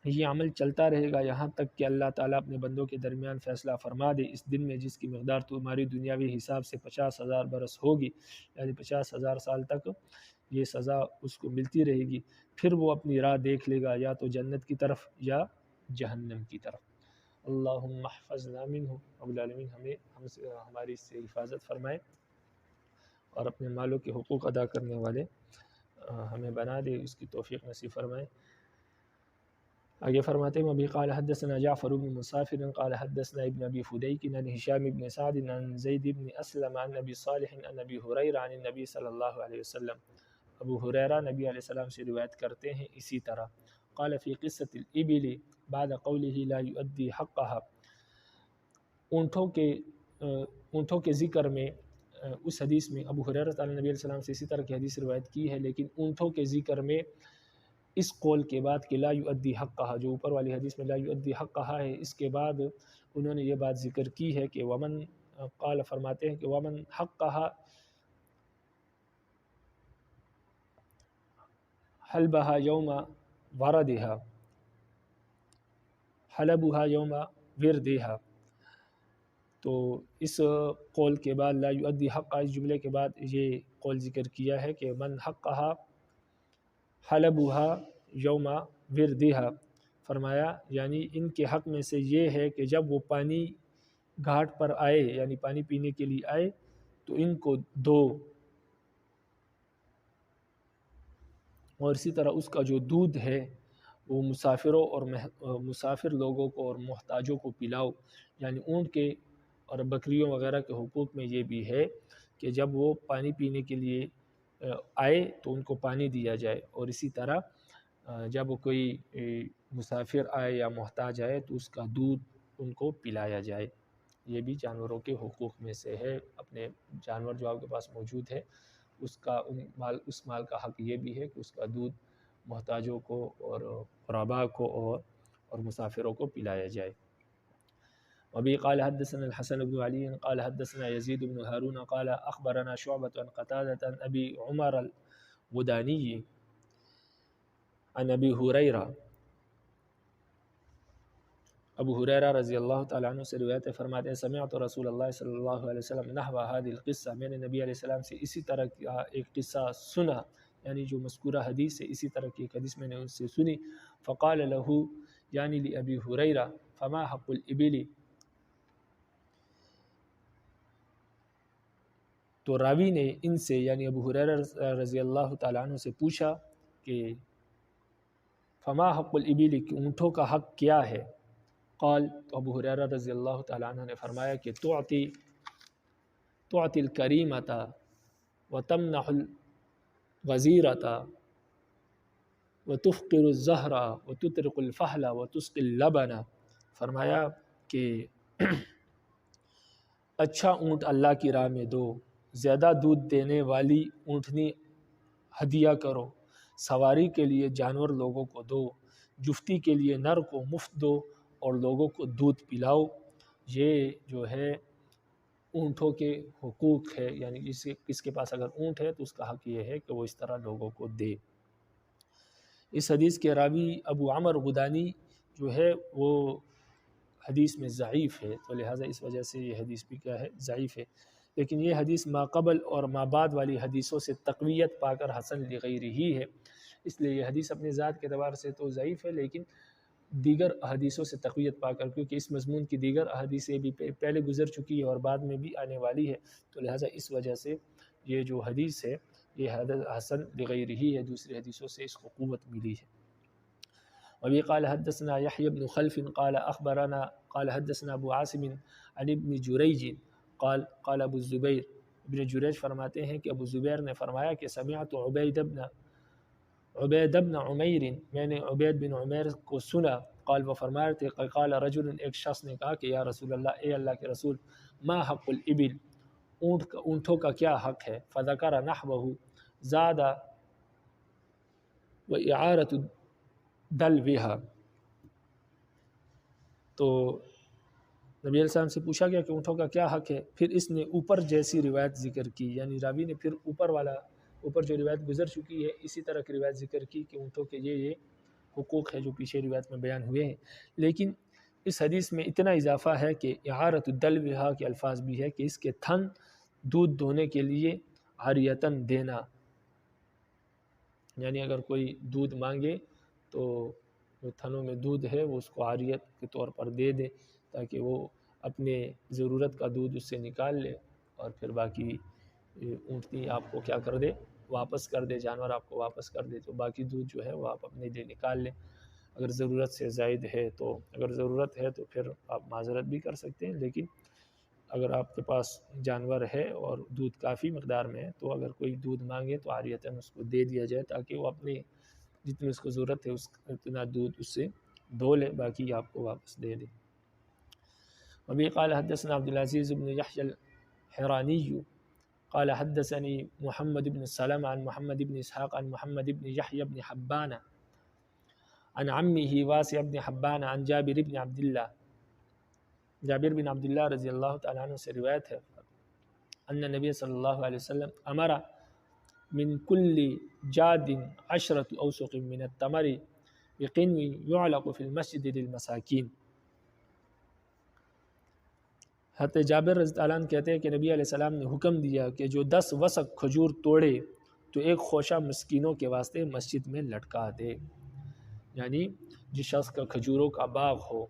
یہ عمل چلتا رہے گا یہاں تک کہ اللہ تعالیٰ اپنے بندوں کے درمیان فیصلہ فرما دے اس دن میں جس کی مقدار تمہاری دنیاوی حساب سے 50,000 برس ہوگی، یعنی 50,000 سال تک یہ سزا اس کو ملتی رہے گی۔ پھر وہ اپنی راہ دیکھ لے گا یا تو جنت کی طرف یا جہنم کی طرف۔ اللہم احفظنا منہ، رب العالمین ہماری اس سے حفاظت فرمائے اور اپنے مالوں کے حقوق ادا کرنے والے ہمیں بنا دے، اس کی توفیق نصیب فرمائے۔ آگے فرماتے ہیں وبی قال حدثنا جعفر بن مسافر قال حدثنا ابن ابی فدیک عن ہشام بن سعد عن زید بن اسلم عن ابی صالح عن ابی ہریرہ عن النبی صلی اللہ علیہ وسلم۔ ابو ہریرہ نبی علیہ السلام سے روایت کرتے ہیں اسی طرح۔ قال فی قصة الابل بعد قوله لا يؤدي حقها، اونٹوں کے ذکر میں اس حدیث میں ابو ہریرہ تعالی نبی علیہ السلام سے اسی طرح کی حدیث روایت کی ہے، لیکن اونٹوں کے ذکر میں اس قول کے بعد کہ لا یؤدی حقها، جو اوپر والی حدیث میں لا یؤدی حقها ہے، اس کے بعد انہوں نے یہ بات ذکر کی ہے کہ ومن قال فرماتے ہیں کہ ومن حقها حلبها یوم وردها حلبها یوم وردها، تو اس قول کے بعد لا یؤدی حقها، اس جملے کے بعد یہ قول ذکر کیا ہے کہ من حقها حلبها یوم وردها، فرمایا یعنی ان کے حق میں سے یہ ہے کہ جب وہ پانی گھاٹ پر آئے یعنی پانی پینے کے لیے آئے تو ان کو دو، اور اسی طرح اس کا جو دودھ ہے وہ مسافروں اور مسافر لوگوں کو اور محتاجوں کو پلاؤ، یعنی اونٹ کے اور بکریوں وغیرہ کے حقوق میں یہ بھی ہے کہ جب وہ پانی پینے کے لیے آئے تو ان کو پانی دیا جائے، اور اسی طرح جب کوئی مسافر آئے یا محتاج آئے تو اس کا دودھ ان کو پلایا جائے۔ یہ بھی جانوروں کے حقوق میں سے ہے۔ اپنے جانور جو آپ کے پاس موجود ہے اس مال کا حق یہ بھی ہے کہ اس کا دودھ محتاجوں کو اور غرباء کو اور مسافروں کو پلایا جائے۔ وبه قال حدثنا الحسن بن علي قال حدثنا يزيد بن هارون قال أخبرنا شعبة عن قتادة عن أبي عمر الغداني عن أبي هريرة، ابو ہریرہ رضی اللہ تعالیٰ عنہ سے روایت فرماتے ہیں سمعت رسول اللہ صلی اللہ علیہ وسلم نحو هذه القصہ، میں نے نبی علیہ السلام سے اسی طرح کا ایک قصہ سنا، یعنی جو مذکورہ حدیث ہے اسی طرح کی ایک حدیث میں نے ان سے سنی۔ فقال له یعنی لأبی ہریرہ فما حق الابل، تو راوی نے ان سے یعنی ابو ہریرہ رضی اللہ تعالیٰ عنہ سے پوچھا کہ فما حق الابل، کہ اونٹوں کا حق کیا ہے؟ قال، تو ابو ہریرہ رضی اللہ تعالیٰ عنہ نے فرمایا کہ تعطی الکریمۃ وتمنح الغزیرۃ وتفقر الزہر وتطرق الفحل وتسقی اللبن، فرمایا کہ اچھا اونٹ اللہ کی راہ میں دو، زیادہ دودھ دینے والی اونٹنی ہدیہ کرو، سواری کے لیے جانور لوگوں کو دو، جفتی کے لیے نر کو مفت دو اور لوگوں کو دودھ پلاؤ۔ یہ جو ہے اونٹوں کے حقوق ہے، یعنی کس کے پاس اگر اونٹ ہے تو اس کا حق یہ ہے کہ وہ اس طرح لوگوں کو دے۔ اس حدیث کے راوی ابو عمر غدانی جو ہے وہ حدیث میں ضعیف ہے، تو لہٰذا اس وجہ سے یہ حدیث بھی کیا ہے، ضعیف ہے۔ لیکن یہ حدیث ما قبل اور ما بعد والی حدیثوں سے تقویت پا کر حسن لغیرہ ہی ہے، اس لیے یہ حدیث اپنے ذات کے اعتبار سے تو ضعیف ہے، لیکن دیگر احادیثوں سے تقویت پا کر، کیونکہ اس مضمون کی دیگر احادیثیں بھی پہلے گزر چکی ہے اور بعد میں بھی آنے والی ہے، تو لہٰذا اس وجہ سے یہ جو حدیث ہے یہ حسن لغیرہ ہی ہے، دوسری حدیثوں سے اس کو قوت ملی ہے۔ وبه قال حدثنا يحيى بن خلف قال حدثنا ابو عاصم عن ابن جریج قال ابو الزبیر، ابن جریج فرماتے ہیں کہ ابو زبیر نے فرمایا کہ سمعت عبید بن عمیر، میں نے عبید بن عمیر کو سنا، قال وہ فرماتے تھے قال رجل، ایک شخص نے کہا کہ یا رسول اللہ، اے اللہ کے رسول، ما حق الابل، اونٹوں کا کیا حق ہے؟ فذکر نحوہ زاد واعارۃ دلوها، تو نبی علیہ السلام سے پوچھا گیا کہ اونٹوں کا کیا حق ہے، پھر اس نے اوپر جیسی روایت ذکر کی، یعنی راوی نے پھر اوپر جو روایت گزر چکی ہے اسی طرح کی روایت ذکر کی کہ اونٹوں کے یہ حقوق ہے جو پیچھے روایت میں بیان ہوئے ہیں، لیکن اس حدیث میں اتنا اضافہ ہے کہ اعارۃ الدلوها کے الفاظ بھی ہے کہ اس کے تھن دودھ دھونے کے لیے عاریتاً دینا، یعنی اگر کوئی دودھ مانگے تو جو تھنوں میں دودھ ہے وہ اس کو عاریت کے طور پر دے دے، تاکہ وہ اپنے ضرورت کا دودھ اس سے نکال لے اور پھر باقی اونٹنی آپ کو کیا کر دے، واپس کر دے، جانور آپ کو واپس کر دے، تو باقی دودھ جو ہے وہ آپ اپنے لیے نکال لیں۔ اگر ضرورت سے زائد ہے تو پھر آپ معذرت بھی کر سکتے ہیں، لیکن اگر آپ کے پاس جانور ہے اور دودھ کافی مقدار میں ہے تو اگر کوئی دودھ مانگے تو عاریتاً اس کو دے دیا جائے، تاکہ وہ اپنے جتنی اس کو ضرورت ہے اتنا دودھ اس سے دھو لے، باقی آپ کو واپس دے دے۔ وبه قال حدثنا عبد العزيز بن يحيى الحراني قال حدثني محمد بن سلمة عن محمد بن اسحاق عن محمد بن يحيى بن حبان عن عمه واسع بن حبان عن جابر بن عبداللہ رضی اللہ تعالیٰ عنہ سے روایت ہے ان نبی صلی اللہ علیہ وسلم امر من کل جاد 10 اوسق من التمر بقنو يعلق في المسجد للمساکین، حضرت جابر رضی اللہ عنہ کہتے ہیں کہ نبی علیہ السلام نے حکم دیا کہ جو 10 وسق کھجور توڑے تو ایک خوشہ مسکینوں کے واسطے مسجد میں لٹکا دے، یعنی جس شخص کا کھجوروں کا باغ ہو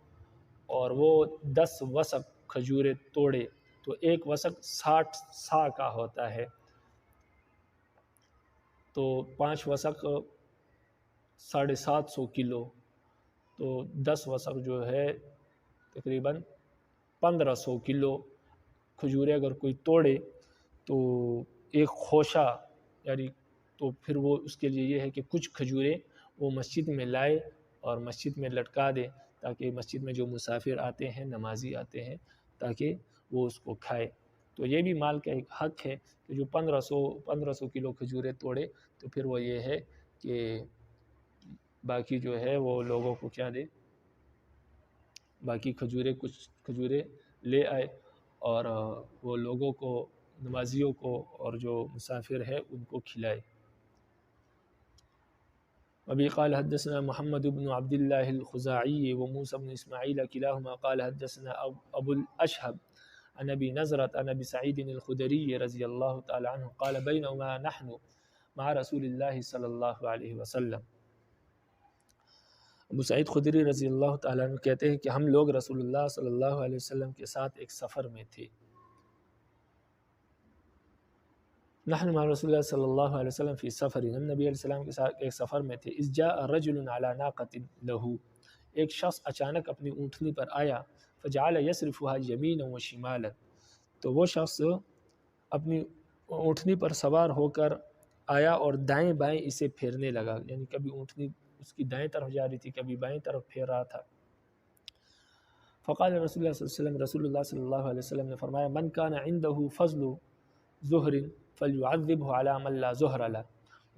اور وہ 10 وسق کھجوریں توڑے تو ایک وسق 60 سا کا ہوتا ہے، تو 5 وسق 750 کلو، تو 10 وسق جو ہے تقریباً 1500 کلو کھجوریں اگر کوئی توڑے تو ایک خوشہ یعنی تو پھر وہ اس کے لیے یہ ہے کہ کچھ کھجوریں وہ مسجد میں لائے اور مسجد میں لٹکا دے، تاکہ مسجد میں جو مسافر آتے ہیں، نمازی آتے ہیں، تاکہ وہ اس کو کھائے۔ تو یہ بھی مال کا ایک حق ہے کہ جو 1500 کلو کھجوریں توڑے تو پھر وہ یہ ہے کہ باقی جو ہے وہ لوگوں کو کیا دے، باقی کچھ کھجوریں لے آئے اور وہ لوگوں کو، نمازیوں کو اور جو مسافر ہے ان کو کھلائے۔ ابھی قال حدثنا محمد بن عبد الله الخزاعي وموسى بن اسماعيل كلاهما قال حدثنا ابو الاشهب عن ابي نزرة عن ابي سعيد الخدري رضي الله تعالى عنه قال بينما نحن مع رسول الله صلی اللہ علیہ وسلم، ابو سعید خدری رضی اللہ تعالیٰ عنہ کہتے ہیں کہ ہم لوگ رسول اللہ صلی اللہ علیہ وسلم کے ساتھ ایک سفر میں تھے۔ نحن مع رسول اللہ صلی اللہ علیہ وسلم فی سفر، ہم نبی علیہ السلام کے ساتھ ایک سفر میں تھے۔ اذ جاء رجل علی ناقۃ لہ، ایک شخص اچانک اپنی اونٹنی پر آیا، فجعل یصرفها یمینا و شمالا، تو وہ شخص اپنی اونٹنی پر سوار ہو کر آیا اور دائیں بائیں اسے پھیرنے لگا، یعنی کبھی اونٹنی اس کی دائیں طرف جا رہی تھی، کبھی بائیں طرف پھیر رہا تھا۔ فقال رسول اللہ صلی اللہ علیہ وسلم، رسول اللہ صلی اللہ علیہ وسلم نے فرمایا، من کان عنده فضل ظہر فلیعذبه على من لا ظہر له،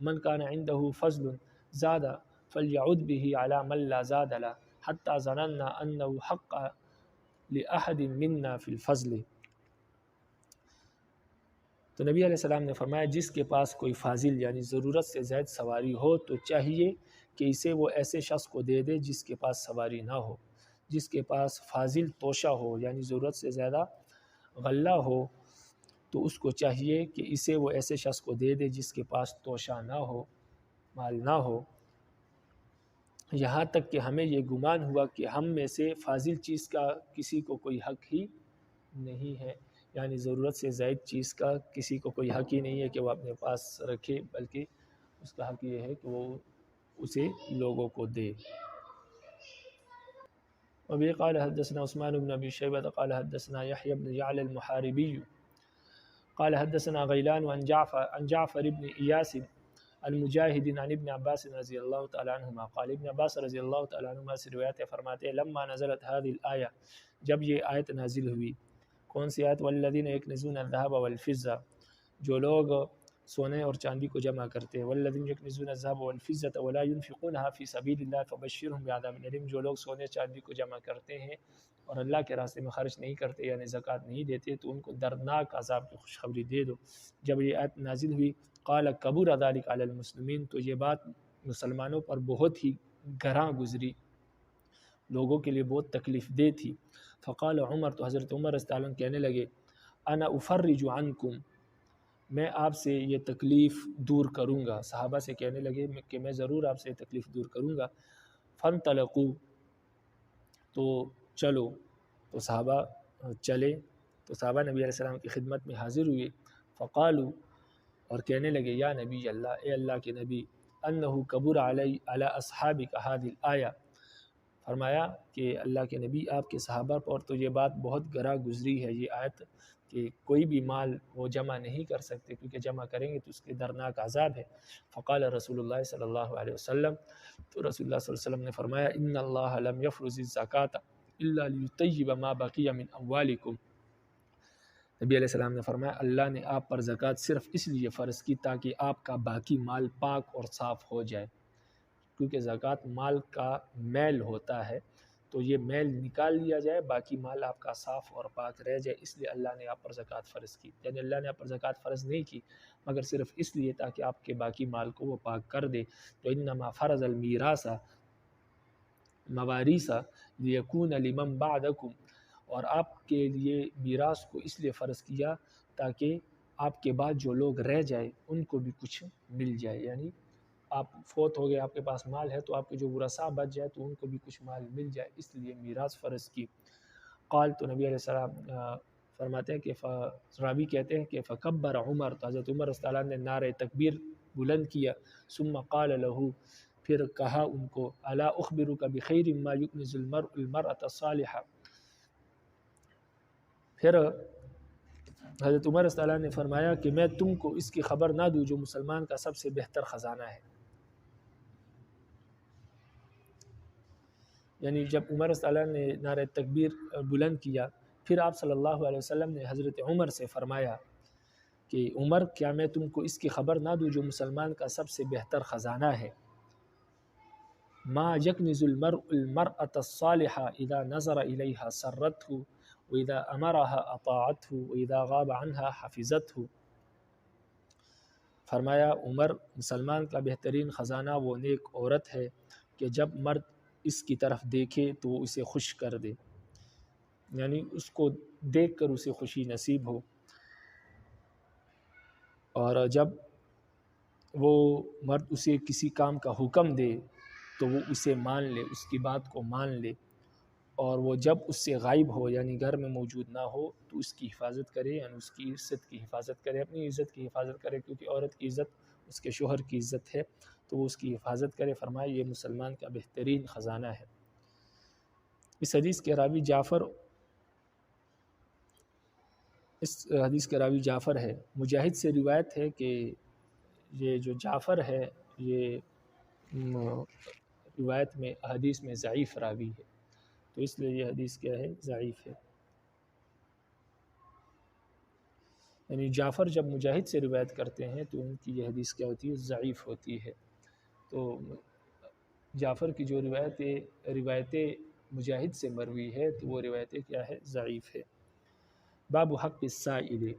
من کان عنده فضل زاد فلیعد به على من لا زاد له، حتى ظننا انه حق لأحد منا في الفضل۔ تو نبی علیہ السلام نے فرمایا، جس کے پاس کوئی فاضل یعنی ضرورت سے زائد سواری ہو تو چاہیے کہ اسے وہ ایسے شخص کو دے دے جس کے پاس سواری نہ ہو۔ جس کے پاس فاضل توشہ ہو یعنی ضرورت سے زیادہ غلہ ہو تو اس کو چاہیے کہ اسے وہ ایسے شخص کو دے دے جس کے پاس توشہ نہ ہو، مال نہ ہو، یہاں تک کہ ہمیں یہ گمان ہوا کہ ہم میں سے فاضل چیز کا کسی کو کوئی حق ہی نہیں ہے، یعنی ضرورت سے زائد چیز کا کسی کو کوئی حق ہی نہیں ہے کہ وہ اپنے پاس رکھے، بلکہ اس کا حق یہ ہے کہ وہ اسے لوگوں کو دے۔ وبه قال حدثنا عثمان بن ابي شيبة قال حدثنا يحيى بن جعل المحاربي قال حدثنا غيلان عن جعفر بن اياس عن مجاهد عن ابن عباس رضی اللہ تعالی عنہما قال، ابن عباس رضی اللہ تعالی عنہما سے روایت فرماتے ہیں، لما نزلت هذه الآية، جب یہ آیت نازل ہوئی، کون سی آیت؟ والذین یکنزون الذهب والفضة، جو لوگ سونے اور چاندی کو جمع کرتے ہیں، والذین یکنزون الذهب والفضة ولا ينفقونها في سبيل الله فبشرهم بعذاب أليم، جو لوگ سونے چاندی کو جمع کرتے ہیں اور اللہ کے راستے میں خرچ نہیں کرتے یعنی زکوٰۃ نہیں دیتے تو ان کو دردناک عذاب کی خوشخبری دے دو۔ جب یہ آیت نازل ہوئی، قال کبر ذلک علی المسلمین، تو یہ بات مسلمانوں پر بہت ہی گراں گزری، لوگوں کے لیے بہت تکلیف دہ تھی۔ فقال عمر، تو حضرت عمر رضی اللہ عنہ کہنے لگے، انا افرج عنکم، میں آپ سے یہ تکلیف دور کروں گا، صحابہ سے کہنے لگے کہ میں ضرور آپ سے یہ تکلیف دور کروں گا۔ فانطلقوا، تو چلو، تو صحابہ چلے، تو صحابہ نبی علیہ السلام کی خدمت میں حاضر ہوئے۔ فقالوا، اور کہنے لگے، یا نبی اللہ، اے اللہ کے نبی، انہ کبر علی اصحابک هذه الآیہ، فرمایا کہ اللہ کے نبی آپ کے صحابہ پر تو یہ بات بہت گراں گزری ہے، یہ آیت کہ کوئی بھی مال وہ جمع نہیں کر سکتے کیونکہ جمع کریں گے تو اس کے درناک عذاب ہے۔ فقال رسول اللہ صلی اللہ علیہ وسلم، تو رسول اللہ صلی اللہ علیہ وسلم نے فرمایا، ان اللہ لم یفرض الزکاۃ الا لیطیب ما بقی من اموالکم، نبی علیہ السلام نے فرمایا اللہ نے آپ پر زکوٰۃ صرف اس لیے فرض کی تاکہ آپ کا باقی مال پاک اور صاف ہو جائے، کیونکہ زکوٰۃ مال کا میل ہوتا ہے تو یہ میل نکال لیا جائے، باقی مال آپ کا صاف اور پاک رہ جائے، اس لیے اللہ نے آپ پر زکوٰۃ فرض کی، یعنی اللہ نے آپ پر زکوٰۃ فرض نہیں کی مگر صرف اس لیے تاکہ آپ کے باقی مال کو وہ پاک کر دے۔ تو انما فرض المیراث مواریث لیکون لمن بعدکم، اور آپ کے لیے میراث کو اس لیے فرض کیا تاکہ آپ کے بعد جو لوگ رہ جائے ان کو بھی کچھ مل جائے، یعنی آپ فوت ہو گئے، آپ کے پاس مال ہے تو آپ کے جو ورثاء بچ جائے تو ان کو بھی کچھ مال مل جائے، اس لیے میراث فرض کی۔ قال، تو نبی علیہ السلام فرماتے ہیں کہ راوی کہتے ہیں کہ فکبر عمر، تو حضرت عمر رضی اللہ عنہ نے نعرہ تکبیر بلند کیا، ثم قال له، پھر کہا ان کو، الا اخبرک بخیر ما یکنز المرء الصالحہ، پھر حضرت عمر رضی اللہ عنہ نے فرمایا کہ میں تم کو اس کی خبر نہ دوں جو مسلمان کا سب سے بہتر خزانہ ہے۔ یعنی جب عمر رضی اللہ عنہ نے نعرہ تکبیر بلند کیا، پھر آپ صلی اللہ علیہ وسلم نے حضرت عمر سے فرمایا کہ عمر کیا میں تم کو اس کی خبر نہ دوں جو مسلمان کا سب سے بہتر خزانہ ہے؟ ما یکنز المرء المرأة الصالحة اذا نظر الیہا سرته واذا امرها اطاعته واذا غاب عنها حفظته۔ فرمایا عمر مسلمان کا بہترین خزانہ وہ نیک عورت ہے کہ جب مرد اس کی طرف دیکھے تو وہ اسے خوش کر دے، یعنی اس کو دیکھ کر اسے خوشی نصیب ہو، اور جب وہ مرد اسے کسی کام کا حکم دے تو وہ اسے مان لے، اس کی بات کو مان لے، اور وہ جب اس سے غائب ہو یعنی گھر میں موجود نہ ہو تو اس کی حفاظت کرے، یعنی اس کی عزت کی حفاظت کرے، اپنی عزت کی حفاظت کرے، کیونکہ عورت کی عزت اس کے شوہر کی عزت ہے تو وہ اس کی حفاظت کرے۔ فرمایا یہ مسلمان کا بہترین خزانہ ہے۔ اس حدیث کے راوی جعفر ہے۔ مجاہد سے روایت ہے کہ یہ جو جعفر ہے یہ روایت میں حدیث میں ضعیف راوی ہے، تو اس لیے یہ حدیث کیا ہے؟ ضعیف ہے۔ یعنی جعفر جب مجاہد سے روایت کرتے ہیں تو ان کی یہ حدیث کیا ہوتی ہے؟ ضعیف ہوتی ہے۔ تو جعفر کی جو روایتیں مجاہد سے مروی ہے تو وہ روایتیں کیا ہے؟ ضعیف ہے۔ باب حق السائل،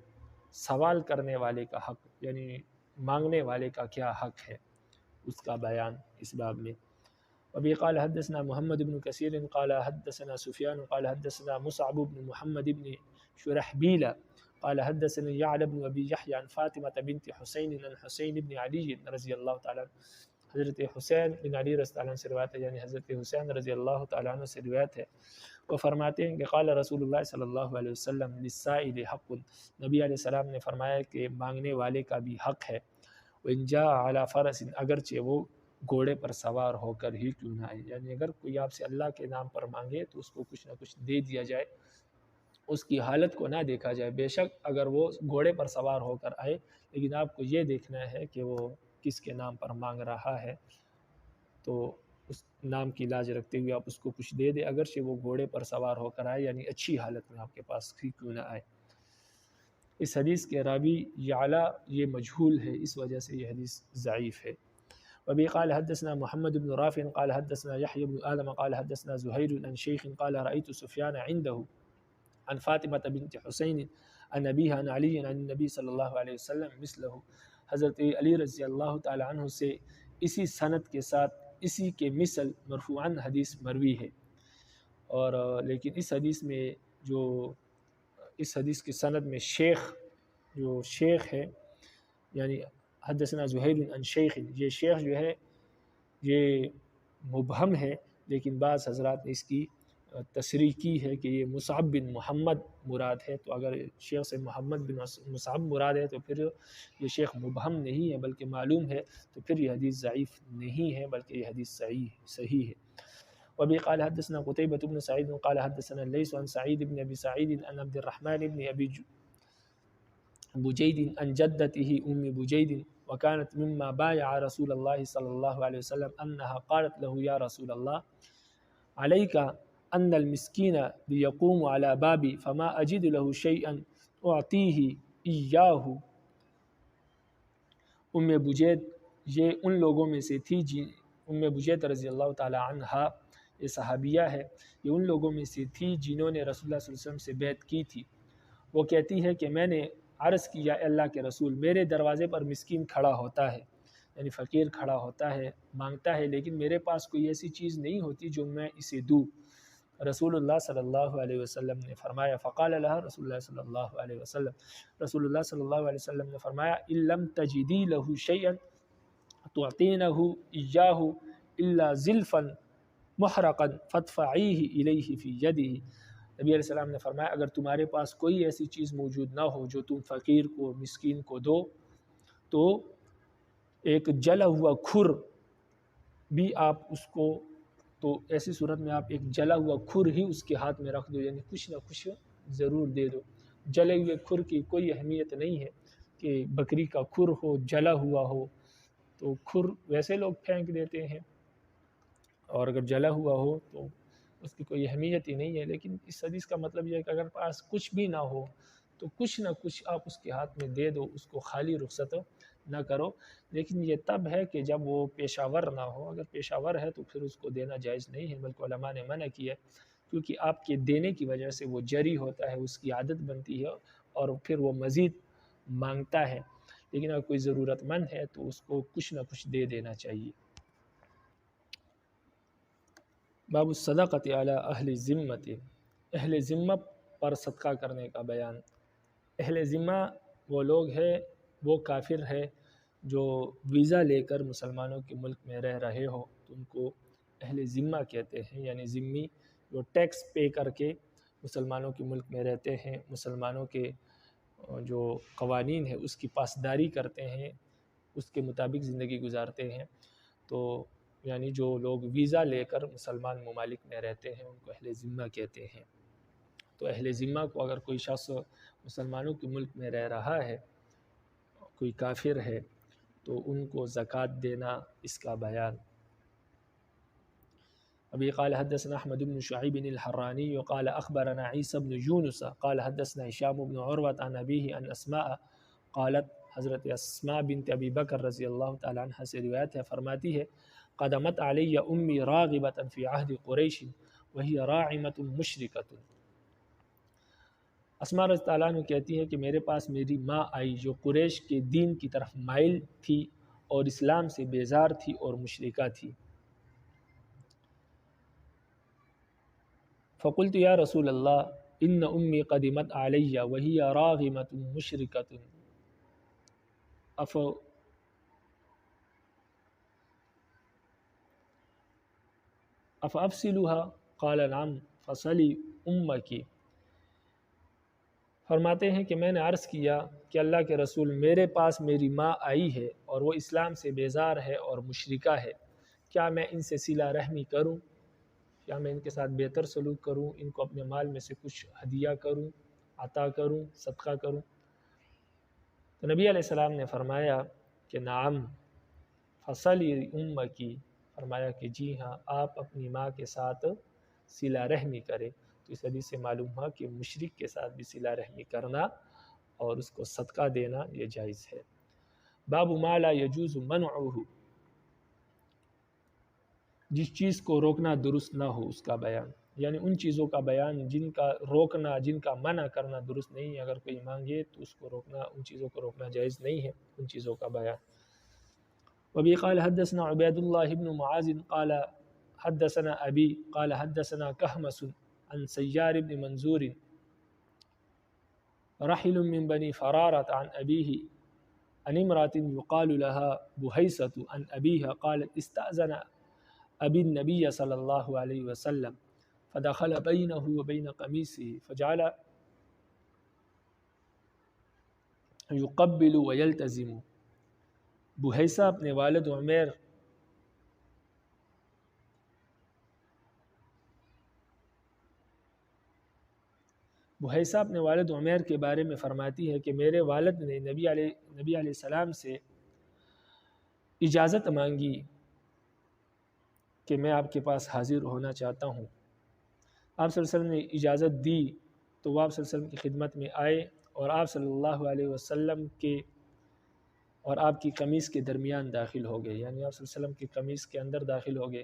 سوال کرنے والے کا حق، یعنی مانگنے والے کا کیا حق ہے، اس کا بیان اس باب میں۔ وبه قال حدثنا محمد بن كثير قال حدثنا سفيان قال حدثنا مصعب بن محمد بن شرحبيل قال حدثني يعلى بن ابي يحيى عن فاطمة بنت حسين عن حسين بن علي رضی اللہ تعالی عنہ۔ حضرت حسین بن علی رضی اللہ عنہ سے روایت ہے، یعنی حضرت حسین رضی اللہ تعالی عنہ سے روایت ہے، وہ فرماتے ہیں کہ قال رسول اللہ صلی اللہ علیہ وسلم للسائل حق، نبی علیہ السلام نے فرمایا کہ مانگنے والے کا بھی حق ہے، وان جاء علی فرس، اگرچہ وہ گھوڑے پر سوار ہو کر ہی کیوں نہ آئے، یعنی اگر کوئی آپ سے اللہ کے نام پر مانگے تو اس کو کچھ نہ کچھ دے دیا جائے، اس کی حالت کو نہ دیکھا جائے، بے شک اگر وہ گھوڑے پر سوار ہو کر آئے لیکن آپ کو یہ دیکھنا ہے کہ وہ کس کے نام پر مانگ رہا ہے، تو اس نام کی لاج رکھتے ہوئے آپ اس کو کچھ دے دیں، اگرچہ وہ گھوڑے پر سوار ہو کر آئے، یعنی اچھی حالت میں آپ کے پاس ہی کیوں نہ آئے۔ اس حدیث کے راوی یعلا یہ مجہول ہے، اس وجہ سے یہ حدیث ضعیف ہے۔ وبه قال حدثنا محمد بن رافع قال حدثنا يحيى بن آدم قال حدثنا زهير عن شيخ قال رأيت سفيان عنده عن فاطمة بنت حسين عن أبيها عن علي عن النبي صلی اللہ علیہ وسلم مثله۔ حضرت علی رضی اللہ تعالی عنہ سے اسی سند کے ساتھ اسی کے مثل مرفوعاً حدیث مروی ہے، اور لیکن اس حدیث کی سند میں شیخ ہے، یعنی حدثنا زہیر عن شیخ، یہ شیخ جو ہے یہ مبہم ہے، لیکن بعض حضرات نے اس کی تصریح کی ہے کہ یہ مصعب بن محمد مراد ہے، تو اگر شیخ سے محمد بن مصعب مراد ہے تو پھر یہ شیخ مبہم نہیں ہے بلکہ معلوم ہے، تو پھر یہ حدیث ضعیف نہیں ہے بلکہ یہ حدیث صحیح ہے۔ وبه قال حدثنا قتيبة بن سعيد قال حدثنا الليث عن سعيد بن أبي سعيد عن عبد الرحمن بن أبي بجيد عن جدته أم بجيد وكانت مما بايع رسول الله صلى الله عليه وسلم أنها قالت له يا رسول الله عليك أن المسكين ليقوم على بابي فما أجد له شيئا أعطيه إياه۔ ام بجید یہ ان لوگوں میں سے تھی ام بجید رضی اللہ تعالی عنہا، یہ صحابیہ ہے، یہ ان لوگوں میں سے تھی جنہوں نے رسول اللہ صلی اللہ علیہ وسلم سے بیعت کی تھی۔ وہ کہتی ہے کہ میں نے عرض کیا اللہ کے رسول، میرے دروازے پر مسکین کھڑا ہوتا ہے، یعنی فقیر کھڑا ہوتا ہے، مانگتا ہے، لیکن میرے پاس کوئی ایسی چیز نہیں ہوتی جو میں اسے دوں۔ رسول اللہ صلی اللہ علیہ وسلم نے فرمایا فقال لها رسول اللہ صلی اللہ علیہ وسلم، رسول اللہ صلی اللہ علیہ وسلم نے فرمایا ان لم تجدی له شیئا تعطینه ایاه الا زلفا محرقا فادفعیه الیہ فی یده۔ نبی علیہ السلام نے فرمایا اگر تمہارے پاس کوئی ایسی چیز موجود نہ ہو جو تم فقیر کو مسکین کو دو تو ایک جلا ہوا کھر بھی آپ اس کو، تو ایسی صورت میں آپ ایک جلا ہوا کھر ہی اس کے ہاتھ میں رکھ دو، یعنی کچھ نہ کچھ ضرور دے دو۔ جلے ہوئے کھر کی کوئی اہمیت نہیں ہے کہ بکری کا کھر ہو جلا ہوا ہو تو کھر ویسے لوگ پھینک دیتے ہیں، اور اگر جلا ہوا ہو تو اس کی کوئی اہمیت ہی نہیں ہے۔ لیکن اس حدیث کا مطلب یہ ہے کہ اگر پاس کچھ بھی نہ ہو تو کچھ نہ کچھ آپ اس کے ہاتھ میں دے دو، اس کو خالی رخصت نہ کرو۔ لیکن یہ تب ہے کہ جب وہ پیشہ ور نہ ہو، اگر پیشہ ور ہے تو پھر اس کو دینا جائز نہیں ہے، بلکہ علماء نے منع کیا ہے، کیونکہ آپ کے دینے کی وجہ سے وہ جری ہوتا ہے، اس کی عادت بنتی ہے اور پھر وہ مزید مانگتا ہے۔ لیکن اگر کوئی ضرورت مند ہے تو اس کو کچھ نہ کچھ دے دینا چاہیے۔ باب الصدقۃ علی اہل ذمت، اہل ذمہ پر صدقہ کرنے کا بیان۔ اہل ذمہ وہ لوگ ہیں، وہ کافر ہے جو ویزا لے کر مسلمانوں کے ملک میں رہ رہے ہو تو ان کو اہل ذمہ کہتے ہیں، یعنی ذمی جو ٹیکس پے کر کے مسلمانوں کے ملک میں رہتے ہیں، مسلمانوں کے جو قوانین ہے اس کی پاسداری کرتے ہیں، اس کے مطابق زندگی گزارتے ہیں۔ تو یعنی جو لوگ ویزا لے کر مسلمان ممالک میں رہتے ہیں ان کو اہل ذمہ کہتے ہیں۔ تو اہل ذمہ کو اگر کوئی شخص مسلمانوں کے ملک میں رہ رہا ہے، کوئی کافر ہے، تو ان کو زکوٰۃ دینا، اس کا بیان۔ ابھی قال حدثنا احمد بن شعیب الحرانی قال اخبرنا عیسی بن یونس قال حدثنا هشام بن عروة عن ابیہ عن اسماء قالت، حضرت اسماء بنت ابی بکر رضی اللہ تعالی عنہ سے روایت ہے، فرماتی ہے قدمت علی امی راغبۃ فی عہد قریش وہی راعمۃ مشرکۃ۔ اسماء رضی اللہ عنہ کہتی ہے کہ میرے پاس میری ماں آئی جو قریش کے دین کی طرف مائل تھی اور اسلام سے بیزار تھی اور مشرکہ تھی۔ فقلت یا رسول اللہ ان امی قدمت علی وہی راغمۃ مشرکۃ افصلها قال نعم فصلی امکی۔ فرماتے ہیں کہ میں نے عرض کیا کہ اللہ کے رسول، میرے پاس میری ماں آئی ہے اور وہ اسلام سے بیزار ہے اور مشرکہ ہے، کیا میں ان سے صلہ رحمی کروں؟ کیا میں ان کے ساتھ بہتر سلوک کروں، ان کو اپنے مال میں سے کچھ ہدیہ کروں، عطا کروں، صدقہ کروں؟ تو نبی علیہ السلام نے فرمایا کہ نعم فصلی امکی، فرمایا کہ جی ہاں، آپ اپنی ماں کے ساتھ صلہ رحمی کریں۔ تو اس حدیث سے معلوم ہوا کہ مشرک کے ساتھ بھی صلہ رحمی کرنا اور اس کو صدقہ دینا یہ جائز ہے۔ باب ما لا یجوز منعہ، جس چیز کو روکنا درست نہ ہو اس کا بیان، یعنی ان چیزوں کا بیان جن کا روکنا، جن کا منع کرنا درست نہیں ہے۔ اگر کوئی مانگے تو اس کو روکنا، ان چیزوں کو روکنا جائز نہیں ہے، ان چیزوں کا بیان۔ وبی قال حدثنا عبید اللہ بن معاذ قال حدثنا ابی قال حدثنا کہمس عن سیار بن منظور رحل من بنی فرارة عن ابیہ عن امرأة يقال لها بحیسة عن ابیہ قالت استأذن ابی النبی صلی اللہ علیہ وسلم فدخل بینہ وبین قمیصہ فجعل یقبل ویلتزم۔ بحیسہ اپنے والد عمیر بحیسہ اپنے والد عمیر کے بارے میں فرماتی ہے کہ میرے والد نے نبی علیہ السلام سے اجازت مانگی کہ میں آپ کے پاس حاضر ہونا چاہتا ہوں۔ آپ صلی اللہ علیہ وسلم نے اجازت دی تو وہ آپ صلی اللہ علیہ وسلم کی خدمت میں آئے اور آپ صلی اللہ علیہ وسلم کے اور آپ کی قمیص کے درمیان داخل ہو گئے، یعنی آپ صلی اللہ علیہ وسلم کی قمیص کے اندر داخل ہو گئے،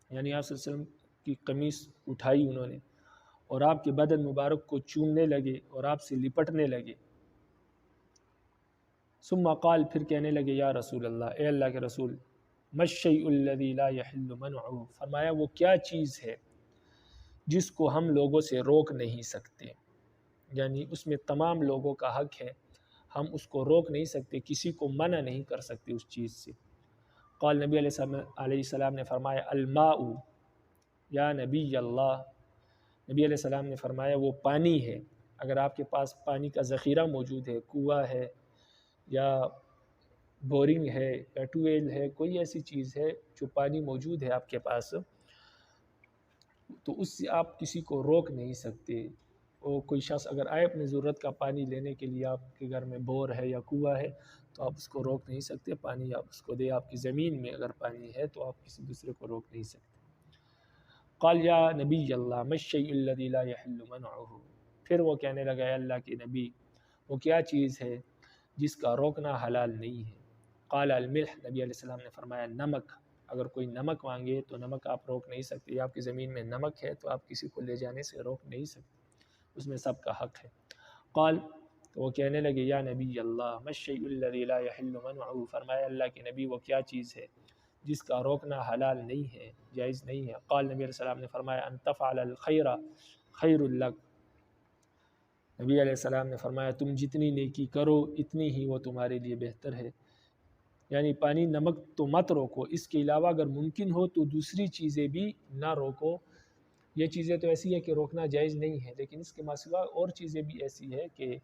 یعنی آپ صلی اللہ علیہ وسلم کی قمیص اٹھائی انہوں نے اور آپ کے بدن مبارک کو چومنے لگے اور آپ سے لپٹنے لگے۔ ثم قال، پھر کہنے لگے یا رسول اللہ، اے اللہ کے رسول، ما الشیء الذی لا یحل منعہ، فرمایا وہ کیا چیز ہے جس کو ہم لوگوں سے روک نہیں سکتے، یعنی اس میں تمام لوگوں کا حق ہے، ہم اس کو روک نہیں سکتے، کسی کو منع نہیں کر سکتے اس چیز سے۔ قال، نبی علیہ السلام نے فرمایا الماء یا نبی اللہ، نبی علیہ السلام نے فرمایا وہ پانی ہے، اگر آپ کے پاس پانی کا ذخیرہ موجود ہے، کنواں ہے یا بورنگ ہے یا ٹویل ہے، کوئی ایسی چیز ہے جو پانی موجود ہے آپ کے پاس، تو اس سے آپ کسی کو روک نہیں سکتے، وہ کوئی شخص اگر آئے اپنی ضرورت کا پانی لینے کے لیے، آپ کے گھر میں بور ہے یا کنواں ہے، تو آپ اس کو روک نہیں سکتے، پانی آپ اس کو دے۔ آپ کی زمین میں اگر پانی ہے تو آپ کسی دوسرے کو روک نہیں سکتے۔ قال یا نبی اللہ ما الشیء الذی لا یحل منعہ، پھر وہ کہنے لگا، اے اللہ کے نبی، وہ کیا چیز ہے جس کا روکنا حلال نہیں ہے؟ قال الملح، نبی علیہ السلام نے فرمایا نمک، اگر کوئی نمک مانگے تو نمک آپ روک نہیں سکتے، آپ کی زمین میں نمک ہے تو آپ کسی کو لے جانے سے روک نہیں سکتے، اس میں سب کا حق ہے۔ قال، تو وہ کہنے لگے یا نبی اللہ ما الشیء الذی لا یحل منعہ، فرمایا اللہ کے نبی وہ کیا چیز ہے جس کا روکنا حلال نہیں ہے، جائز نہیں ہے؟ قال، نبی علیہ السلام نے فرمایا ان تفعل الخیر خیر لک، نبی علیہ السلام نے فرمایا تم جتنی نیکی کرو اتنی ہی وہ تمہارے لیے بہتر ہے۔ یعنی پانی نمک تو مت روکو، اس کے علاوہ اگر ممکن ہو تو دوسری چیزیں بھی نہ روکو۔ یہ چیزیں تو ایسی ہے کہ روکنا جائز نہیں ہے، لیکن اس کے سوا اور چیزیں بھی ایسی ہے کہ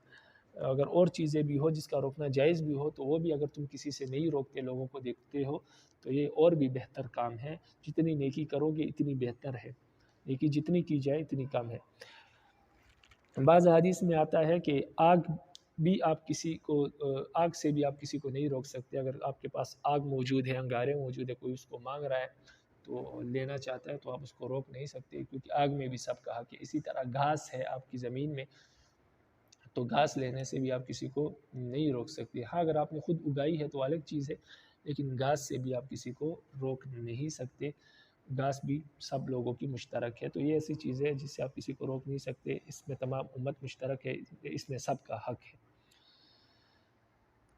اگر اور چیزیں بھی ہو جس کا روکنا جائز بھی ہو تو وہ بھی اگر تم کسی سے نہیں روکتے، لوگوں کو دیکھتے ہو، تو یہ اور بھی بہتر کام ہے۔ جتنی نیکی کرو گے اتنی بہتر ہے، نیکی جتنی کی جائے اتنی کم ہے۔ بعض حدیث میں آتا ہے کہ آگ بھی آپ کسی کو، آگ سے بھی آپ کسی کو نہیں روک سکتے۔ اگر آپ کے پاس آگ موجود ہے، انگارے موجود ہے، کوئی اس کو مانگ رہا ہے تو لینا چاہتا ہے تو آپ اس کو روک نہیں سکتے، کیونکہ آگ میں بھی سب کا حق ہے۔ اسی طرح گھاس ہے آپ کی زمین میں، تو گھاس لینے سے بھی آپ کسی کو نہیں روک سکتے۔ ہاں اگر آپ نے خود اگائی ہے تو الگ چیز ہے، لیکن گھاس سے بھی آپ کسی کو روک نہیں سکتے۔ گھاس بھی سب لوگوں کی مشترک ہے، تو یہ ایسی چیز ہے جس سے آپ کسی کو روک نہیں سکتے، اس میں تمام امت مشترک ہے، اس میں سب کا حق ہے۔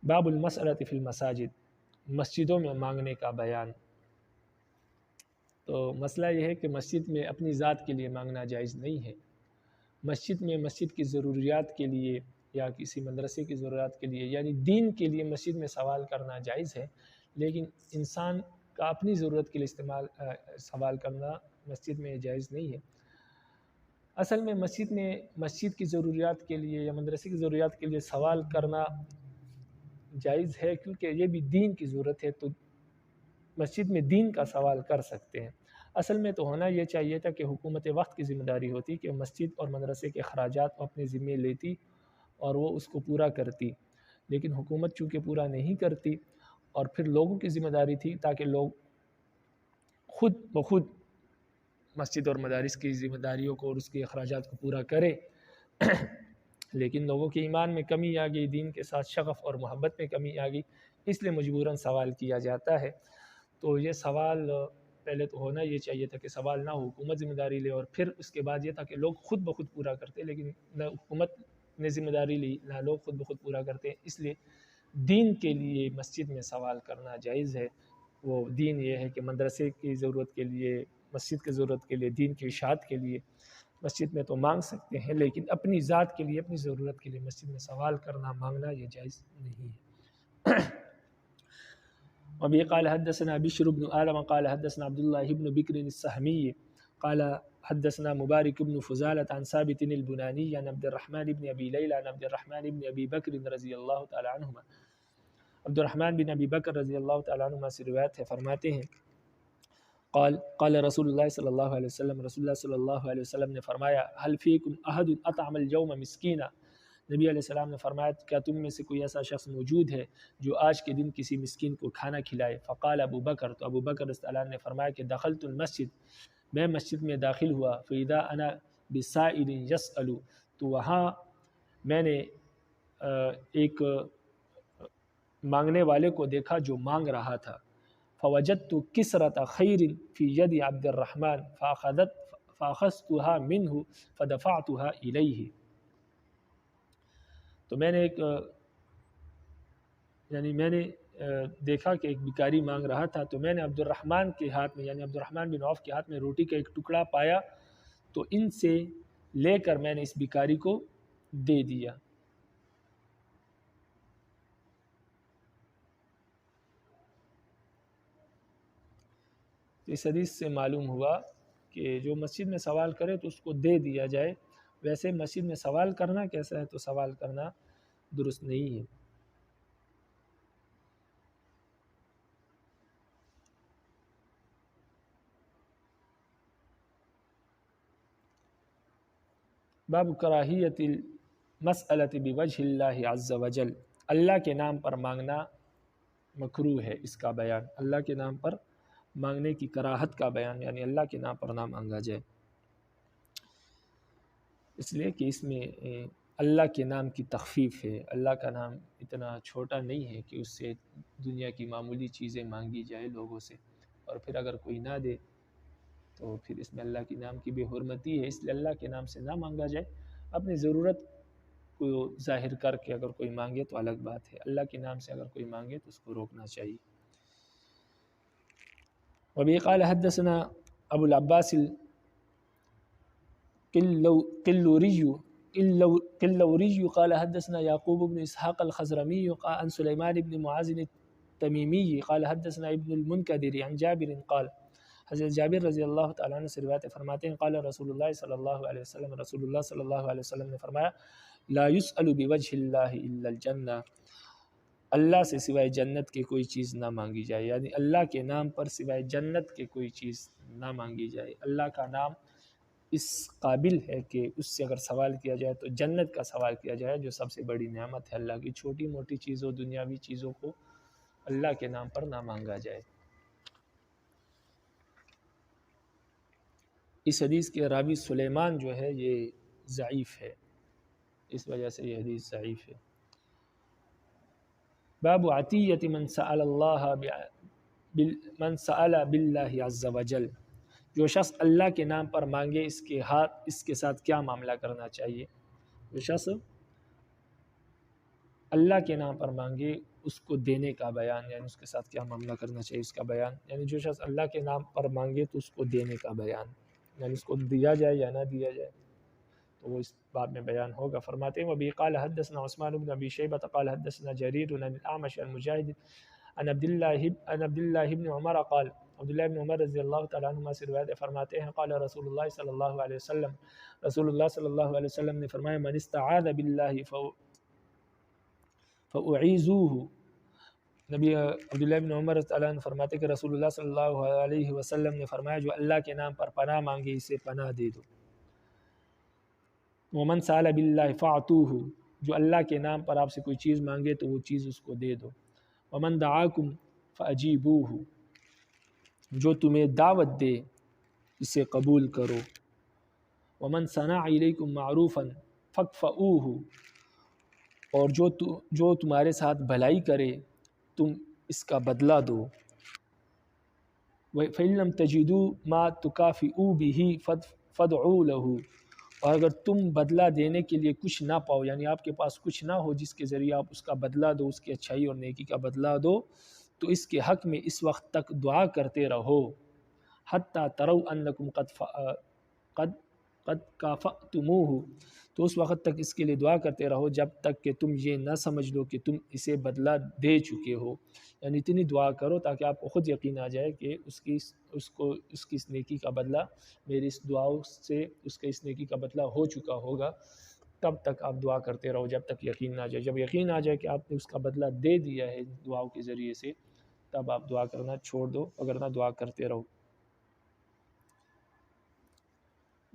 باب المسألۃ فی المساجد، مسجدوں میں مانگنے کا بیان۔ تو مسئلہ یہ ہے کہ مسجد میں اپنی ذات کے لیے مانگنا جائز نہیں ہے۔ مسجد میں مسجد کی ضروریات کے لیے یا کسی مدرسے کی ضروریات کے لیے، یعنی دین کے لیے مسجد میں سوال کرنا جائز ہے، لیکن انسان کا اپنی ضرورت کے لیے سوال کرنا مسجد میں جائز نہیں ہے۔ اصل میں مسجد کی ضروریات کے لیے یا مدرسے کی ضروریات کے لیے سوال کرنا جائز ہے، کیونکہ یہ بھی دین کی ضرورت ہے، تو مسجد میں دین کا سوال کر سکتے ہیں۔ اصل میں تو ہونا یہ چاہیے تھا کہ حکومت وقت کی ذمہ داری ہوتی کہ مسجد اور مدرسے کے اخراجات کو اپنے ذمہ لیتی اور وہ اس کو پورا کرتی، لیکن حکومت چونکہ پورا نہیں کرتی، اور پھر لوگوں کی ذمہ داری تھی تاکہ لوگ خود بخود مسجد اور مدارس کی ذمہ داریوں کو اور اس کے اخراجات کو پورا کرے، لیکن لوگوں کے ایمان میں کمی آ گئی، دین کے ساتھ شغف اور محبت میں کمی آ گئی، اس لیے مجبوراً سوال کیا جاتا ہے۔ تو یہ سوال پہلے تو ہونا یہ چاہیے تھا کہ سوال نہ ہو، حکومت ذمہ داری لے، اور پھر اس کے بعد یہ تھا کہ لوگ خود بخود پورا کرتے، لیکن نہ حکومت نے ذمہ داری لی نہ لوگ خود بخود پورا کرتے، اس لیے دین کے لیے مسجد میں سوال کرنا جائز ہے۔ وہ دین یہ ہے کہ مدرسے کی ضرورت کے لیے، مسجد کی ضرورت کے لیے، دین کی اشاعت کے لیے مسجد میں تو مانگ سکتے ہیں، لیکن اپنی ذات کے لیے، اپنی ضرورت کے لیے مسجد میں سوال کرنا، مانگنا یہ جائز نہیں ہے۔ وبه قال حدثنا بشر بن آدم قال حدثنا عبد الله بن بكر السهمي قال حدثنا مبارك بن فزالة عن ثابت البناني عن عبد الرحمن بن أبي ليلى عن عبد الرحمن بن أبي بكر رضی اللہ تعالی عنہما، عبد الرحمن بن ابی بکر رضی اللہ تعالی عنہما سے روایت ہے، فرماتے ہیں قال رسول اللہ صلی اللہ علیہ وسلم، رسول اللہ صلی اللہ علیہ وسلم نے فرمایا هل فيكم أحد أطعم اليوم مسکینا، نبی علیہ السلام نے فرمایا کیا تم میں سے کوئی ایسا شخص موجود ہے جو آج کے دن کسی مسکین کو کھانا کھلائے؟ فقال ابو بکر، تو ابو بکر رضی اللہ عنہ نے فرمایا کہ دخلت المسجد، میں مسجد میں داخل ہوا، فاذا انا بسائل يسأل، تو وہاں میں نے ایک مانگنے والے کو دیکھا جو مانگ رہا تھا، فوجدت کسرۃ خیر فی ید عبد الرحمن فاخذتها منه فدفعتها الیہ، تو میں نے میں نے دیکھا کہ ایک بھکاری مانگ رہا تھا، تو میں نے عبد الرحمن کے ہاتھ میں، یعنی عبد الرحمن بن عوف کے ہاتھ میں روٹی کا ایک ٹکڑا پایا، تو ان سے لے کر میں نے اس بھکاری کو دے دیا۔ اس حدیث سے معلوم ہوا کہ جو مسجد میں سوال کرے تو اس کو دے دیا جائے۔ ویسے مسجد میں سوال کرنا کیسا ہے؟ تو سوال کرنا درست نہیں ہے۔ باب کراہیت المسألۃ بوجہ اللہ عز وجل، اللہ کے نام پر مانگنا مکروہ ہے، اس کا بیان، اللہ کے نام پر مانگنے کی کراہت کا بیان، یعنی اللہ کے نام پر نہ مانگا جائے، اس لیے کہ اس میں اللہ کے نام کی تخفیف ہے، اللہ کا نام اتنا چھوٹا نہیں ہے کہ اس سے دنیا کی معمولی چیزیں مانگی جائے لوگوں سے، اور پھر اگر کوئی نہ دے تو پھر اس میں اللہ کے نام کی بے حرمتی ہے، اس لیے اللہ کے نام سے نہ مانگا جائے، اپنی ضرورت کو ظاہر کر کے اگر کوئی مانگے تو الگ بات ہے، اللہ کے نام سے اگر کوئی مانگے تو اس کو روکنا چاہیے۔ وبه قال حدثنا ابو العباس القلوري قال حدثنا يعقوب بن اسحاق الخزرمي عن سليمان بن معاذ التميمي قال حدثنا ابن المنكدر عن جابر قال، حضرت جابر رضی اللہ تعالیٰ عنہ سے روایت فرماتے ہیں، قال رسول اللہ صلی اللہ علیہ وسلم، رسول اللہ صلی اللہ علیہ وسلم نے فرمایا، لا يسأل بوجہ اللہ الا الجنہ، اللہ سے سوائے جنت کے کوئی چیز نہ مانگی جائے، یعنی اللہ کے نام پر سوائے جنت کے کوئی چیز نہ مانگی جائے۔ اللہ کا نام اس قابل ہے کہ اس سے اگر سوال کیا جائے تو جنت کا سوال کیا جائے، جو سب سے بڑی نعمت ہے اللہ کی، چھوٹی موٹی چیزوں دنیاوی چیزوں کو اللہ کے نام پر نہ مانگا جائے۔ اس حدیث کے راوی سلیمان جو ہے یہ ضعیف ہے، اس وجہ سے یہ حدیث ضعیف ہے۔ باب عطیت من سأل باللہ عز وجل، جو شخص اللہ کے نام پر مانگے اس کے ساتھ کیا معاملہ کرنا چاہیے، جو شخص اللہ کے نام پر مانگے اس کو دینے کا بیان، یعنی اس کے ساتھ کیا معاملہ کرنا چاہیے اس کا بیان، یعنی جو شخص اللہ کے نام پر مانگے تو اس کو دینے کا بیان، یعنی اس کو دیا جائے یا نہ دیا جائے تو وہ اس باب میں بیان ہوگا۔ فرماتے ہیں وبه قال حدثنا عثمان بن ابی شیبہ قال حدثنا جریر عن الاعمش عن مجاہد عن عبد اللہ بن عمر قال، عبداللہ بن عمر رضی اللہ تعالیٰ عنہ سے روایت فرماتے ہیں، قال رسول اللہ صلی اللہ علیہ وسلم، رسول اللہ صلی اللہ علیہ وسلم نے فرمایا، من استعاذ باللہ فاعیذوہ، نبی عبداللہ بن عمر تعالیٰ عنہ فرماتے کہ رسول اللہ صلی اللہ علیہ وسلم نے فرمایا، جو اللہ کے نام پر پناہ مانگے اسے پناہ دے دو۔ ومن سأل باللہ فاعطوہ، جو اللہ کے نام پر آپ سے کوئی چیز مانگے تو وہ چیز اس کو دے دو۔ ومن دعاکم فاجیبوہ، جو تمہیں دعوت دے اسے قبول کرو۔ ومن صنع الیکم معروفا فاکفؤوہ، اور جو تمہارے ساتھ بھلائی کرے تم اس کا بدلہ دو۔ فإن لم تجدوا ما تکافئوا بہ فادعوا لہ، اور اگر تم بدلہ دینے کے لیے کچھ نہ پاؤ، یعنی آپ کے پاس کچھ نہ ہو جس کے ذریعے آپ اس کا بدلہ دو، اس کی اچھائی اور نیکی کا بدلہ دو، تو اس کے حق میں اس وقت تک دعا کرتے رہو، حتی تروا انکم قد کافأتموہ، تو اس وقت تک اس کے لیے دعا کرتے رہو جب تک کہ تم یہ نہ سمجھ لو کہ تم اسے بدلہ دے چکے ہو، یعنی اتنی دعا کرو تاکہ آپ کو خود یقین آ جائے کہ اس کی اس نیکی کا بدلہ میری اس دعاؤں سے اس کے اس نیکی کا بدلہ ہو چکا ہوگا، تب تک آپ دعا کرتے رہو جب تک یقین نہ آ جائے۔ جب یقین آ جائے کہ آپ نے اس کا بدلہ دے دیا ہے دعاؤں کے ذریعے سے، تب آپ دعا کرنا چھوڑ دو، وگرنہ دعا کرتے رہو۔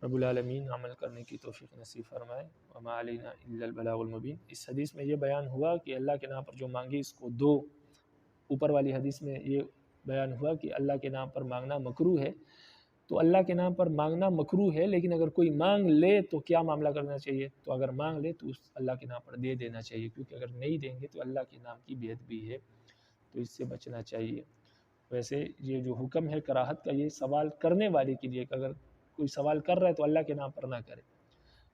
رب العالمین عمل کرنے کی توفیق نصیب فرمائے۔ وما علینا الا البلاغ المبین۔ اس حدیث میں یہ بیان ہوا کہ اللہ کے نام پر جو مانگے اس کو دو۔ اوپر والی حدیث میں یہ بیان ہوا کہ اللہ کے نام پر مانگنا مکروہ ہے، تو اللہ کے نام پر مانگنا مکروہ ہے، لیکن اگر کوئی مانگ لے تو کیا معاملہ کرنا چاہیے؟ تو اگر مانگ لے تو اس اللہ کے نام پر دے دینا چاہیے، کیونکہ اگر نہیں دیں گے تو اللہ کے نام کی بے ادبی ہے، تو اس سے بچنا چاہیے۔ ویسے یہ جو حکم ہے کراہت کا، یہ سوال کرنے والے کے لیے، کہ اگر کوئی سوال کر رہا ہے تو اللہ کے نام پر نہ کرے۔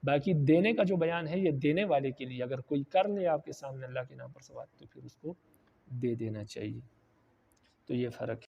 باقی دینے کا جو بیان ہے یہ دینے والے کے لیے، اگر کوئی کر لے آپ کے سامنے اللہ کے نام پر سوال تو پھر اس کو دے دینا چاہیے، تو یہ فرق ہے۔